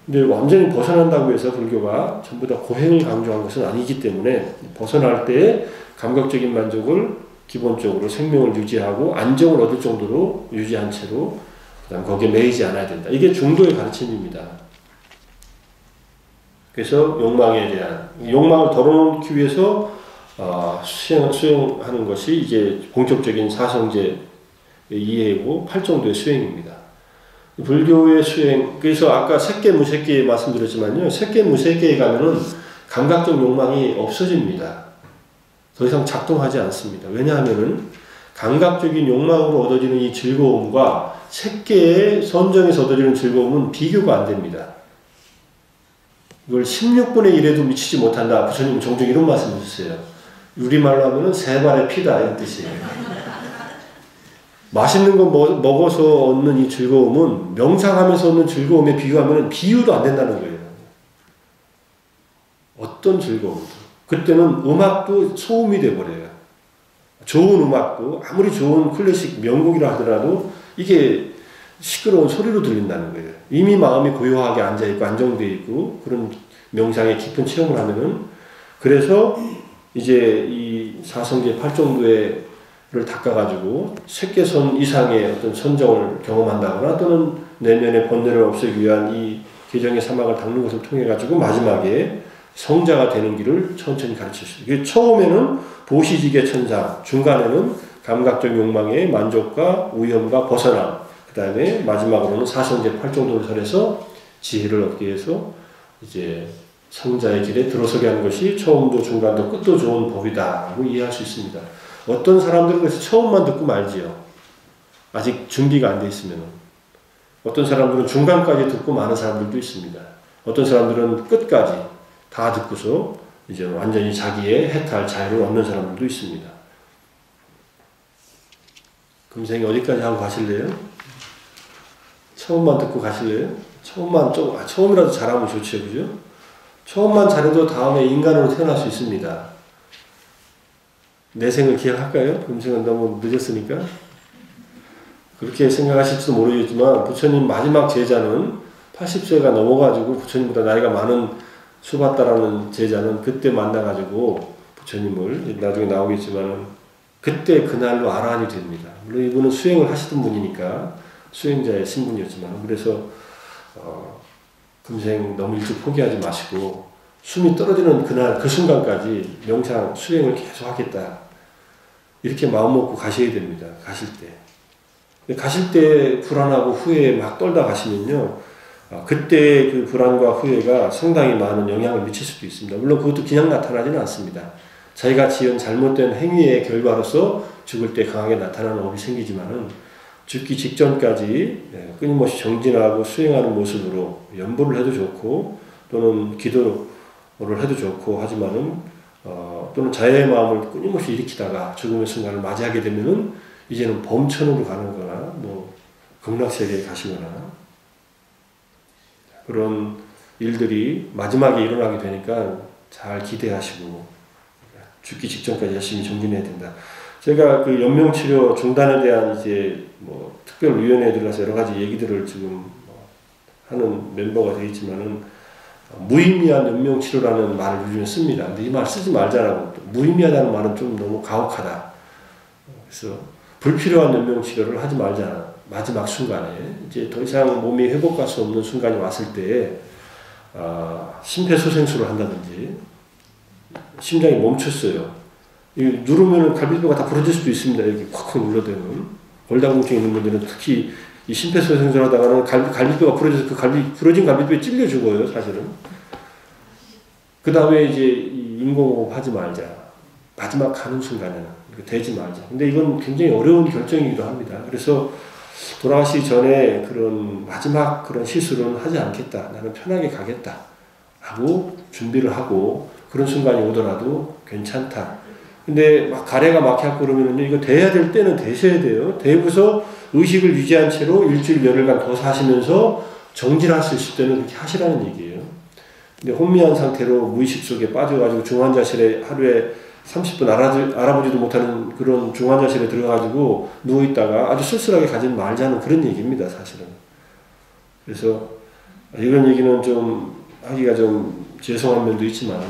근데 완전히 벗어난다고 해서 불교가 전부 다 고행을 강조한 것은 아니기 때문에 벗어날 때 감각적인 만족을 기본적으로 생명을 유지하고 안정을 얻을 정도로 유지한 채로 그다음 거기에 매이지 않아야 된다. 이게 중도의 가르침입니다. 그래서 욕망에 대한 욕망을 덜어놓기 위해서 수행하는 것이 이제 본격적인 사성제 이해고 8정도의 수행입니다. 불교의 수행, 그래서 아까 색계 무색계 말씀드렸지만요, 색계 무색계에 가면은 감각적 욕망이 없어집니다. 더 이상 작동하지 않습니다. 왜냐하면은 감각적인 욕망으로 얻어지는 이 즐거움과 색계의 선정에서 얻어지는 즐거움은 비교가 안 됩니다. 이걸 16분의 1에도 미치지 못한다. 부처님 종종 이런 말씀 해주세요. 우리말로 하면은 세 발의 피다 이런 뜻이에요. 맛있는 거 먹어서 얻는 이 즐거움은 명상하면서 얻는 즐거움에 비유하면 비유도 안 된다는 거예요. 어떤 즐거움도. 그때는 음악도 소음이 돼버려요. 좋은 음악도 아무리 좋은 클래식 명곡이라 하더라도 이게 시끄러운 소리로 들린다는 거예요. 이미 마음이 고요하게 앉아있고 안정되어 있고 그런 명상의 깊은 체험을 하면은 그래서 이제 이 사성제 8정도를 닦아가지고 색계선 이상의 어떤 선정을 경험한다거나 또는 내면의 번뇌를 없애기 위한 이 계정의 사막을 닦는 것을 통해가지고 마지막에 성자가 되는 길을 천천히 가르치셨어요. 처음에는 보시지계 천상, 중간에는 감각적 욕망의 만족과 위험과 벗어남, 그 다음에 마지막으로는 사성제 8정도를 설해서 지혜를 얻기 위해서 이제 성자의 길에 들어서게 하는 것이 처음도 중간도 끝도 좋은 법이다라고 이해할 수 있습니다. 어떤 사람들은 그래서 처음만 듣고 말지요. 아직 준비가 안 돼 있으면. 어떤 사람들은 중간까지 듣고 마는 사람들도 있습니다. 어떤 사람들은 끝까지 다 듣고서 이제 완전히 자기의 해탈, 자유를 얻는 사람들도 있습니다. 금생이 어디까지 하고 가실래요? 처음만 듣고 가실래요? 처음이라도 잘하면 좋죠, 그죠? 처음만 잘해도 다음에 인간으로 태어날 수 있습니다. 내 생을 기억할까요? 금생은 너무 늦었으니까. 그렇게 생각하실지도 모르겠지만 부처님 마지막 제자는 80세가 넘어가지고 부처님보다 나이가 많은 수바따라는 제자는 그때 만나가지고 부처님을 나중에 나오겠지만 그때 그날로 아라한이 됩니다. 물론 이분은 수행을 하시던 분이니까 수행자의 신분이었지만 그래서 금생 너무 일찍 포기하지 마시고 숨이 떨어지는 그날 그 순간까지 명상 수행을 계속 하겠다 이렇게 마음먹고 가셔야 됩니다. 가실 때. 가실 때 불안하고 후회에 막 떨다 가시면요 그때 그 불안과 후회가 상당히 많은 영향을 미칠 수도 있습니다. 물론 그것도 그냥 나타나지는 않습니다. 자기가 지은 잘못된 행위의 결과로서 죽을 때 강하게 나타나는 업이 생기지만은 죽기 직전까지 끊임없이 정진하고 수행하는 모습으로 연보를 해도 좋고 또는 기도를 해도 좋고 하지만은 또는 자유의 마음을 끊임없이 일으키다가 죽음의 순간을 맞이하게 되면은 이제는 범천으로 가는 거나 뭐 극락세계에 가시거나 그런 일들이 마지막에 일어나게 되니까 잘 기대하시고 죽기 직전까지 열심히 정진해야 된다. 제가 그 연명치료 중단에 대한 이제 뭐 특별위원회에 들어가서 여러 가지 얘기들을 지금 하는 멤버가 되어 있지만은 무의미한 연명치료라는 말을 요즘에 씁니다. 근데 이 말 쓰지 말자라고. 무의미하다는 말은 좀 너무 가혹하다. 그래서 불필요한 연명치료를 하지 말자. 마지막 순간에 이제 더 이상 몸이 회복할 수 없는 순간이 왔을 때에 심폐소생술을 한다든지 심장이 멈췄어요. 누르면 갈비뼈가 다 부러질 수도 있습니다. 이렇게 콱콱 눌러대면 골다공증 있는 분들은 특히 이 심폐소생술 하다가는 갈비뼈가 부러져서 그 부러진 갈비뼈에 찔려 죽어요, 사실은. 그 다음에 이제 인공호흡 하지 말자. 마지막 가는 순간에는 되지 말자. 근데 이건 굉장히 어려운 결정이기도 합니다. 그래서 돌아가시기 전에 그런 마지막 그런 시술은 하지 않겠다. 나는 편하게 가겠다. 하고 준비를 하고 그런 순간이 오더라도 괜찮다. 근데 막 가래가 막혀갖고 그러면은 이거 돼야 될 때는 되셔야 돼요. 되고서 의식을 유지한 채로 일주일 열흘간 더 사시면서 정진할 수 있을 때는 그렇게 하시라는 얘기예요. 근데 혼미한 상태로 무의식 속에 빠져가지고 중환자실에 하루에 30분 알아보지도 못하는 그런 중환자실에 들어가지고 누워있다가 아주 쓸쓸하게 가지 말자는 그런 얘기입니다, 사실은. 그래서 이런 얘기는 좀 하기가 좀 죄송한 면도 있지만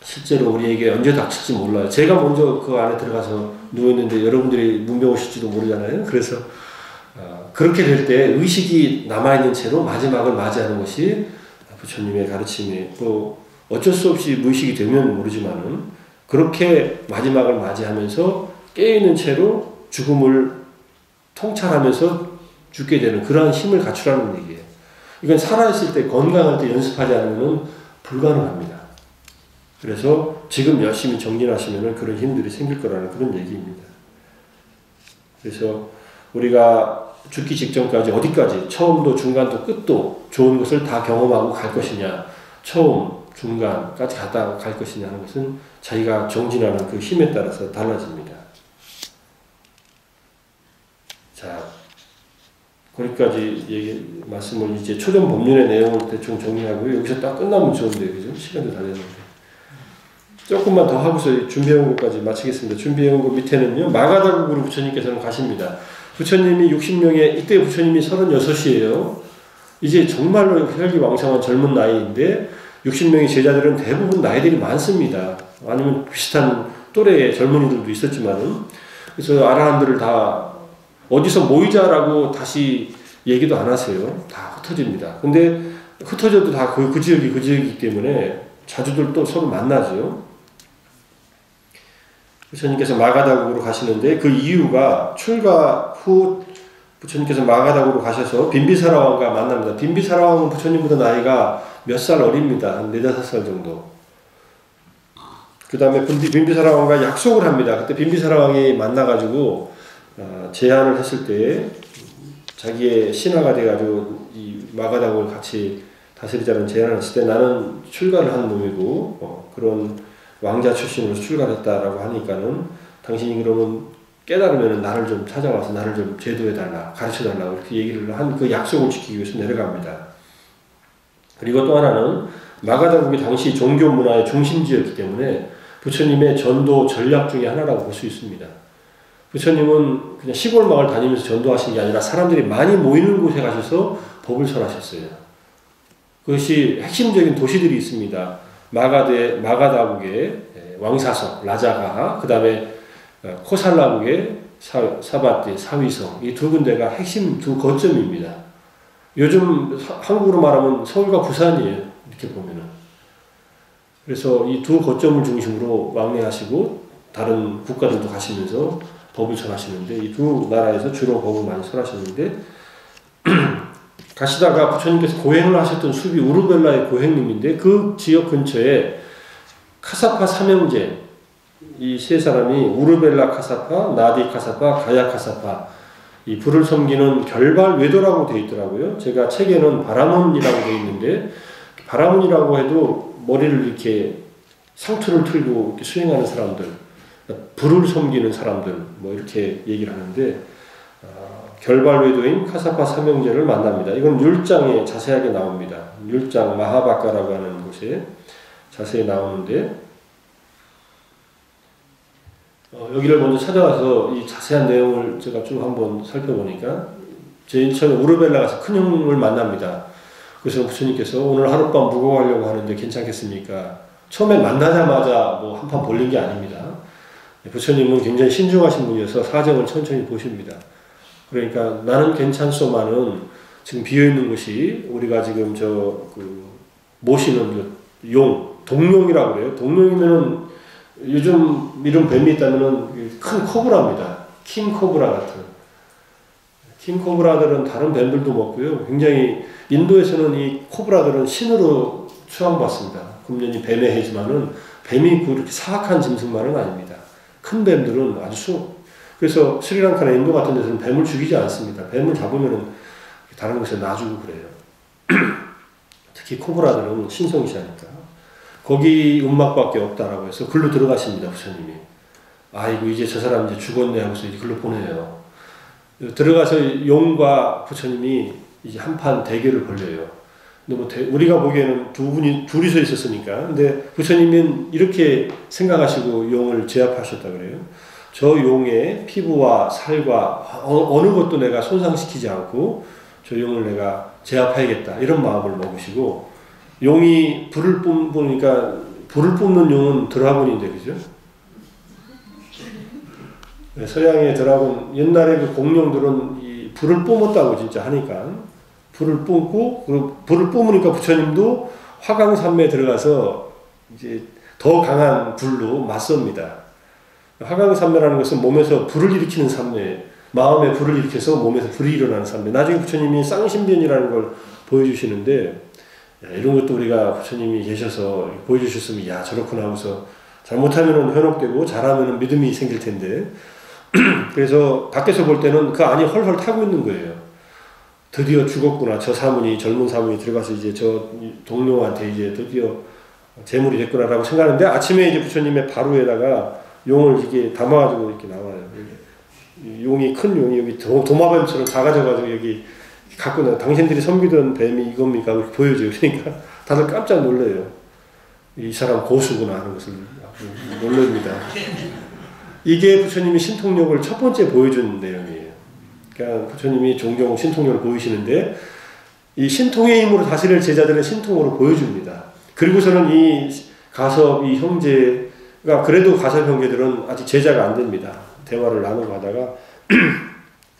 실제로 우리에게 언제 닥칠지 몰라요. 제가 먼저 그 안에 들어가서 누워있는데 여러분들이 문병 오실지도 모르잖아요. 그래서 그렇게 될 때 의식이 남아있는 채로 마지막을 맞이하는 것이 부처님의 가르침이 뭐 어쩔 수 없이 무의식이 되면 모르지만은 그렇게 마지막을 맞이하면서 깨어있는 채로 죽음을 통찰하면서 죽게 되는 그러한 힘을 갖추라는 얘기예요. 이건 살아있을 때 건강할 때 연습하지 않으면 불가능합니다. 그래서 지금 열심히 정진하시면 그런 힘들이 생길 거라는 그런 얘기입니다. 그래서 우리가 죽기 직전까지 어디까지 처음도 중간도 끝도 좋은 것을 다 경험하고 갈 것이냐, 처음 중간까지 갔다 갈 것이냐 하는 것은 자기가 정진하는 그 힘에 따라서 달라집니다. 자, 거기까지 말씀을 이제 초전 법륜의 내용을 대충 정리하고요. 여기서 딱 끝나면 좋은데, 그죠? 시간도 다 됐는데. 조금만 더 하고서 준비해온 것까지 마치겠습니다. 준비해온 것 밑에는요, 마가다국으로 부처님께서는 가십니다. 부처님이 60명에, 이때 부처님이 36이에요. 이제 정말로 혈기왕성한 젊은 나이인데, 60명의 제자들은 대부분 나이들이 많습니다. 아니면 비슷한 또래의 젊은이들도 있었지만은, 그래서 아라한들을 다 어디서 모이자라고 다시 얘기도 안 하세요. 다 흩어집니다. 근데 흩어져도 다 그 지역이기 때문에 자주들 또 서로 만나죠. 부처님께서 마가다국으로 가시는데 그 이유가 출가 후 부처님께서 마가다국으로 가셔서 빈비사라 왕과 만납니다. 빈비사라 왕은 부처님보다 나이가 몇 살 어립니다. 한 4, 5살 정도. 그 다음에 빈비사라 왕과 약속을 합니다. 그때 빈비사라 왕이 만나가지고 제안을 했을 때 자기의 신하가 돼가지고 이 마가다국을 같이 다스리자는 제안을 했을 때 나는 출가를 한 놈이고 그런 왕자 출신으로 출가를 했다라고 하니까는 당신이 그러면 깨달으면 나를 좀 찾아와서 나를 좀 제도해달라, 가르쳐달라고 이렇게 얘기를 한 그 약속을 지키기 위해서 내려갑니다. 그리고 또 하나는 마가다국이 당시 종교 문화의 중심지였기 때문에 부처님의 전도 전략 중에 하나라고 볼 수 있습니다. 부처님은 그냥 시골 마을 다니면서 전도하신 게 아니라 사람들이 많이 모이는 곳에 가셔서 법을 설하셨어요. 그것이 핵심적인 도시들이 있습니다. 마가다국의 왕사성, 라자가, 그 다음에 코살라국의 사바티, 사위성, 이 두 군데가 핵심 두 거점입니다. 요즘 한국으로 말하면 서울과 부산이에요. 이렇게 보면은. 그래서 이 두 거점을 중심으로 왕래하시고 다른 국가들도 가시면서 법을 설하시는데 이 두 나라에서 주로 법을 많이 설하셨는데 가시다가 부처님께서 고행을 하셨던 숲이 우르벨라의 고행림인데 그 지역 근처에 카사파 삼형제 이 세 사람이 우르벨라 카사파, 나디 카사파, 가야 카사파 이 불을 섬기는 결발 외도라고 되어 있더라고요. 제가 책에는 바라문이라고 되어 있는데 바라문이라고 해도 머리를 이렇게 상투를 틀고 이렇게 수행하는 사람들, 불을 섬기는 사람들 뭐 이렇게 얘기를 하는데 결발외도인 카사파 삼형제를 만납니다. 이건 율장에 자세하게 나옵니다. 율장 마하바카라고 하는 곳에 자세히 나오는데 여기를 먼저 찾아와서 이 자세한 내용을 제가 좀 한번 살펴보니까 제일 처음에 우르벨라 가서 큰형을 만납니다. 그래서 부처님께서 오늘 하룻밤 묵어가려고 하는데 괜찮겠습니까? 처음에 만나자마자 뭐 한판 벌린 게 아닙니다. 부처님은 굉장히 신중하신 분이어서 사정을 천천히 보십니다. 그러니까 나는 괜찮소만은 지금 비어있는 곳이 우리가 지금 모시는 용, 동룡이라고 그래요. 동룡이면은 요즘 이런 뱀이 있다면은 큰 코브라입니다. 킹 코브라 같은. 킹 코브라들은 다른 뱀들도 먹고요. 굉장히 인도에서는 이 코브라들은 신으로 추앙받습니다. 금년이 뱀의 해지만은 뱀이 그렇게 사악한 짐승만은 아닙니다. 큰 뱀들은 아주 그래서 스리랑카나 인도 같은 데서는 뱀을 죽이지 않습니다. 뱀을 잡으면은 다른 곳에 놔주고 그래요. 특히 코브라들은 신성시하니까. 거기 움막밖에 없다라고 해서 글로 들어가십니다, 부처님이. 아이고, 이제 저 사람 이제 죽었네 하고서 이제 글로 보내요. 들어가서 용과 부처님이 이제 한판 대결을 벌려요. 근데 뭐 우리가 보기에는 둘이서 있었으니까. 근데 부처님은 이렇게 생각하시고 용을 제압하셨다 그래요. 저 용의 피부와 살과 어느 것도 내가 손상시키지 않고 저 용을 내가 제압해야겠다. 이런 마음을 먹으시고, 용이 불을 뿜으니까 불을 뿜는 용은 드라곤인데, 그죠? 네, 서양의 드라곤, 옛날에 그 공룡들은 이 불을 뿜었다고 진짜 하니까, 불을 뿜고, 그 불을 뿜으니까 부처님도 화강산매에 들어가서 이제 더 강한 불로 맞섭니다. 화강산매라는 것은 몸에서 불을 일으키는 산매, 마음에 불을 일으켜서 몸에서 불이 일어나는 산매. 나중에 부처님이 쌍신변이라는 걸 보여주시는데, 야, 이런 것도 우리가 부처님이 계셔서 보여주셨으면, 야, 저렇구나 하고서, 잘못하면 현혹되고 잘하면 믿음이 생길 텐데, 그래서 밖에서 볼 때는 그 안이 헐헐 타고 있는 거예요. 드디어 죽었구나. 저 사문이, 젊은 사문이 들어가서 이제 저 동료한테 이제 드디어 재물이 됐구나라고 생각하는데, 아침에 이제 부처님의 바루에다가 용을 이렇게 담아가지고 이렇게 나와요. 용이, 큰 용이 여기 도마뱀처럼 작아져가지고 여기 갖고 나, 당신들이 섬기던 뱀이 이겁니까? 이렇게 보여줘요. 그러니까 다들 깜짝 놀라요. 이 사람 고수구나 하는 것을 놀랍니다. 이게 부처님이 신통력을 첫 번째 보여준 내용이에요. 그러니까 부처님이 종종 신통력을 보이시는데, 이 신통의 힘으로 다스릴 제자들은 신통으로 보여줍니다. 그리고서는 이 가섭, 이 형제가, 그래도 가섭 형제들은 아직 제자가 안 됩니다. 대화를 나누고 하다가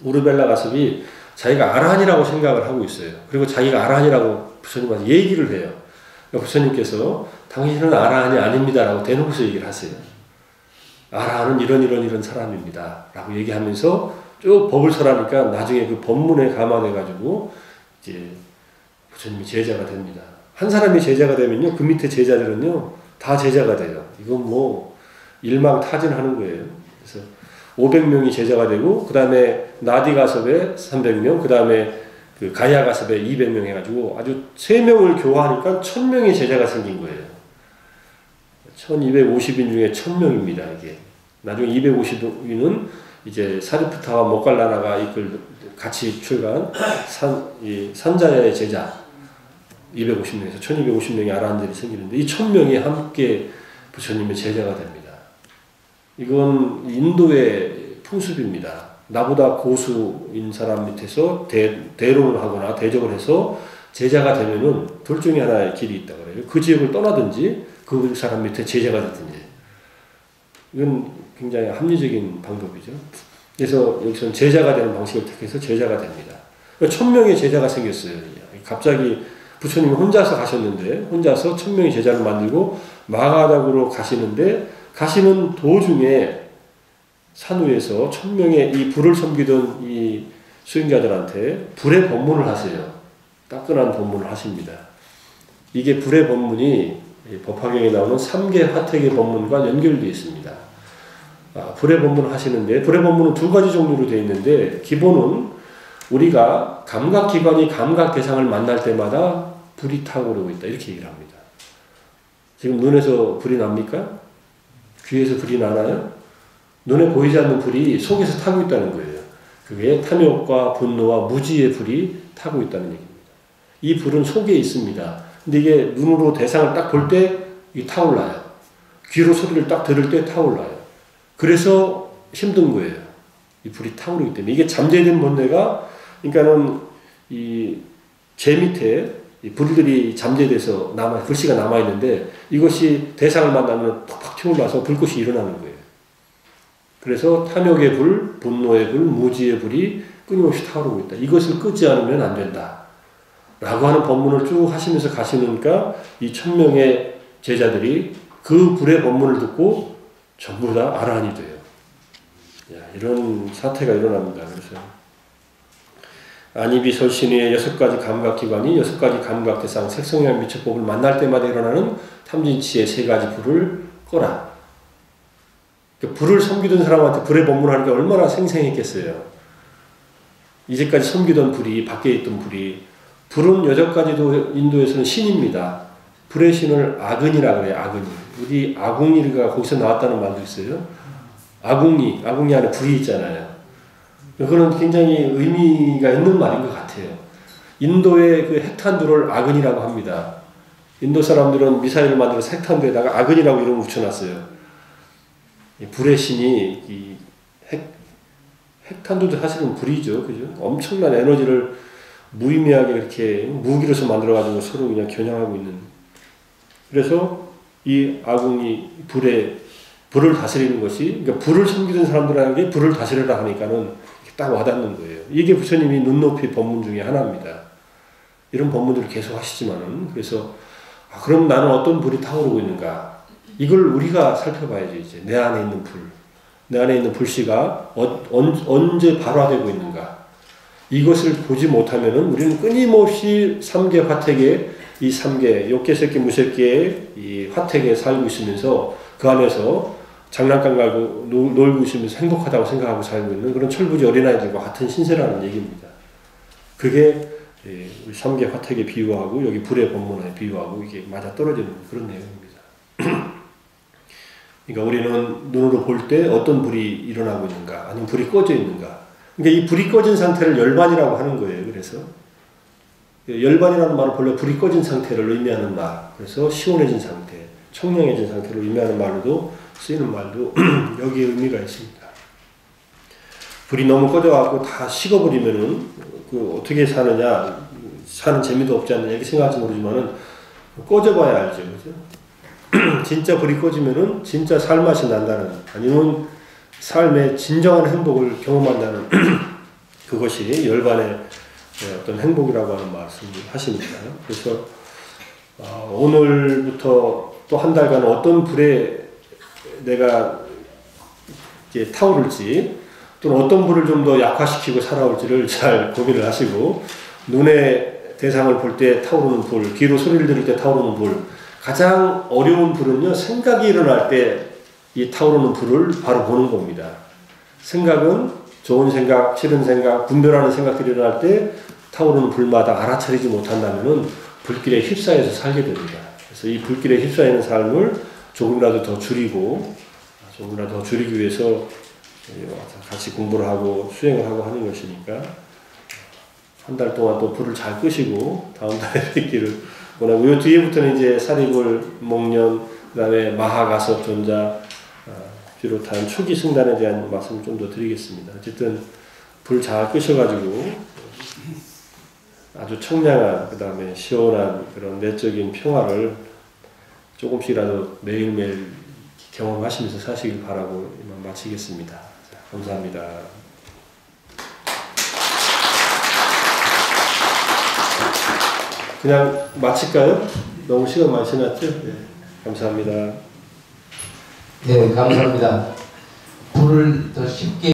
우르벨라 가섭이 자기가 아라한이라고 생각을 하고 있어요. 그리고 자기가 아라한이라고 부처님한테 얘기를 해요. 그러니까 부처님께서 당신은 아라한이 아닙니다 라고 대놓고서 얘기를 하세요. 아라한은 이런 사람입니다 라고 얘기하면서 쭉 법을 설하니까 나중에 그 법문에 감화돼가지고 이제 부처님이 제자가 됩니다. 한 사람이 제자가 되면요, 그 밑에 제자들은요 다 제자가 돼요. 이건 뭐 일망타진하는 거예요. 그래서 500명이 제자가 되고, 그 다음에 나디가섭에 300명, 그 다음에 그 가야가섭에 200명 해가지고 아주 3명을 교화하니까 1000명의 제자가 생긴 거예요. 1250인 중에 1000명입니다. 이게 나중에 250인은 이제 사리푸타와 모갈라나가 이끌 같이 출간 산자야의 제자 250명에서 1250명의 아라한들이 생기는데, 이 1000명이 함께 부처님의 제자가 됩니다. 이건 인도의 풍습입니다. 나보다 고수인 사람 밑에서 대론을 하거나 대적을 해서 제자가 되면은 둘 중에 하나의 길이 있다 그래요. 그 지역을 떠나든지 그 사람 밑에 제자가 되든지. 이건 굉장히 합리적인 방법이죠. 그래서 여기서는 제자가 되는 방식을 택해서 제자가 됩니다. 1000명의 제자가 생겼어요. 갑자기 부처님이 혼자서 가셨는데, 혼자서 1000명의 제자를 만들고 마가닥으로 가시는데, 가시는 도중에 산 위에서 1000명의 이 불을 섬기던 이 수행자들한테 불의 법문을 하세요. 따끈한 법문을 하십니다. 이게 불의 법문이 법화경에 나오는 3개 화택의 법문과 연결되어 있습니다. 불의 법문을 하시는데, 불의 법문은 두 가지 종류로 되어 있는데, 기본은 우리가 감각기관이 감각 대상을 만날 때마다 불이 타오르고 있다, 이렇게 얘기를 합니다. 지금 눈에서 불이 납니까? 귀에서 불이 나나요? 눈에 보이지 않는 불이 속에서 타고 있다는 거예요. 그게 탐욕과 분노와 무지의 불이 타고 있다는 얘기입니다. 이 불은 속에 있습니다. 근데 이게 눈으로 대상을 딱 볼 때 타올라요. 귀로 소리를 딱 들을 때 타올라요. 그래서 힘든 거예요. 이 불이 타오르기 때문에. 이게 잠재된 번뇌가, 그러니까는 이 제 밑에 이 불들이 잠재돼서 글씨가 남아있는데, 이것이 대상을 만나면 팍팍 튀어올라서 불꽃이 일어나는 거예요. 그래서 탐욕의 불, 분노의 불, 무지의 불이 끊임없이 타오르고 있다. 이것을 끄지 않으면 안 된다 라고 하는 법문을 쭉 하시면서 가시니까 이 1000명의 제자들이 그 불의 법문을 듣고 전부 다 아라한이 돼요. 이런 사태가 일어납니다. 그래서 안이비 설신의 6가지 감각기관이 6가지 감각대상 색성향 미처법을 만날 때마다 일어나는 탐진치의 3가지 불을 꺼라. 불을 섬기던 사람한테 불의 법문을 하는 게 얼마나 생생했겠어요. 이제까지 섬기던 불이, 밖에 있던 불이, 불은 6가지도 인도에서는 신입니다. 불의 신을 아근이라고 그래요. 아근이. 우리 아궁이가 거기서 나왔다는 말도 있어요. 아궁이 안에 불이 있잖아요. 그건 굉장히 의미가 있는 말인 것 같아요. 인도의 그 핵탄두를 아근이라고 합니다. 인도 사람들은 미사일을 만들어서 핵탄두에다가 아근이라고 이름 붙여놨어요. 이 불의 신이 이 핵탄두도 사실은 불이죠, 그죠? 엄청난 에너지를 무의미하게 이렇게 무기로서 만들어가지고 서로 그냥 겨냥하고 있는. 그래서 이 아궁이 불을 다스리는 것이, 그러니까 불을 섬기던 사람들에게 불을 다스리라 하니까는 딱 와닿는 거예요. 이게 부처님이 눈높이 법문 중에 하나입니다. 이런 법문들을 계속 하시지만은, 그래서 그럼 나는 어떤 불이 타오르고 있는가? 이걸 우리가 살펴봐야죠. 이제 내 안에 있는 불, 내 안에 있는 불씨가 언제 발화되고 있는가? 이것을 보지 못하면은 우리는 끊임없이 삼계 화택에, 이 삼계 욕계, 무색계의 이 화택에 살고 있으면서 그 안에서 장난감 가지고 놀고 있으면서 행복하다고 생각하고 살고 있는 그런 철부지 어린아이들과 같은 신세라는 얘기입니다. 그게 우리 삼계 화택에 비유하고 여기 불의 법문에 비유하고 이게 맞아떨어지는 그런 내용입니다. 그러니까 우리는 눈으로 볼 때 어떤 불이 일어나고 있는가, 아니면 불이 꺼져 있는가. 그러니까 이 불이 꺼진 상태를 열반이라고 하는 거예요. 그래서 열반이라는 말은 본래 불이 꺼진 상태를 의미하는 말, 그래서 시원해진 상태, 청량해진 상태를 의미하는 말로도 쓰이는 말도 여기에 의미가 있습니다. 불이 너무 꺼져갖고 다 식어버리면은 그 어떻게 사느냐, 사는 재미도 없지 않느냐 이렇게 생각할지 모르지만은 꺼져봐야 알죠, 그죠? 진짜 불이 꺼지면은 진짜 살맛이 난다는, 아니면 삶의 진정한 행복을 경험한다는 그것이 열반의 어떤 행복이라고 하는 말씀을 하십니다. 그래서 오늘부터 또 한 달간 어떤 불에 내가 이제 타오를지, 또는 어떤 불을 좀 더 약화시키고 살아올지를 잘 고민을 하시고, 눈의 대상을 볼 때 타오르는 불, 귀로 소리를 들을 때 타오르는 불, 가장 어려운 불은요, 생각이 일어날 때 이 타오르는 불을 바로 보는 겁니다. 생각은 좋은 생각, 싫은 생각, 분별하는 생각들이 일어날 때 타오르는 불마다 알아차리지 못한다면은 불길에 휩싸여서 살게 됩니다. 그래서 이 불길에 휩싸이는 삶을 조금이라도 더 줄이고, 조금이라도 더 줄이기 위해서 같이 공부를 하고 수행을 하고 하는 것이니까, 한 달 동안 또 불을 잘 끄시고 다음 달에 뵙기를 원하고, 요 뒤에부터는 이제 사리불, 목련, 그 다음에 마하가섭, 존자 비롯한 초기 승단에 대한 말씀을 좀 더 드리겠습니다. 어쨌든 불 잘 끄셔가지고 아주 청량한, 그 다음에 시원한 그런 내적인 평화를 조금씩이라도 매일매일 경험하시면서 사시길 바라고 이만 마치겠습니다. 자, 감사합니다. 그냥 마칠까요? 너무 시간 많이 지났죠? 네. 감사합니다. 네, 감사합니다. 불을 더 쉽게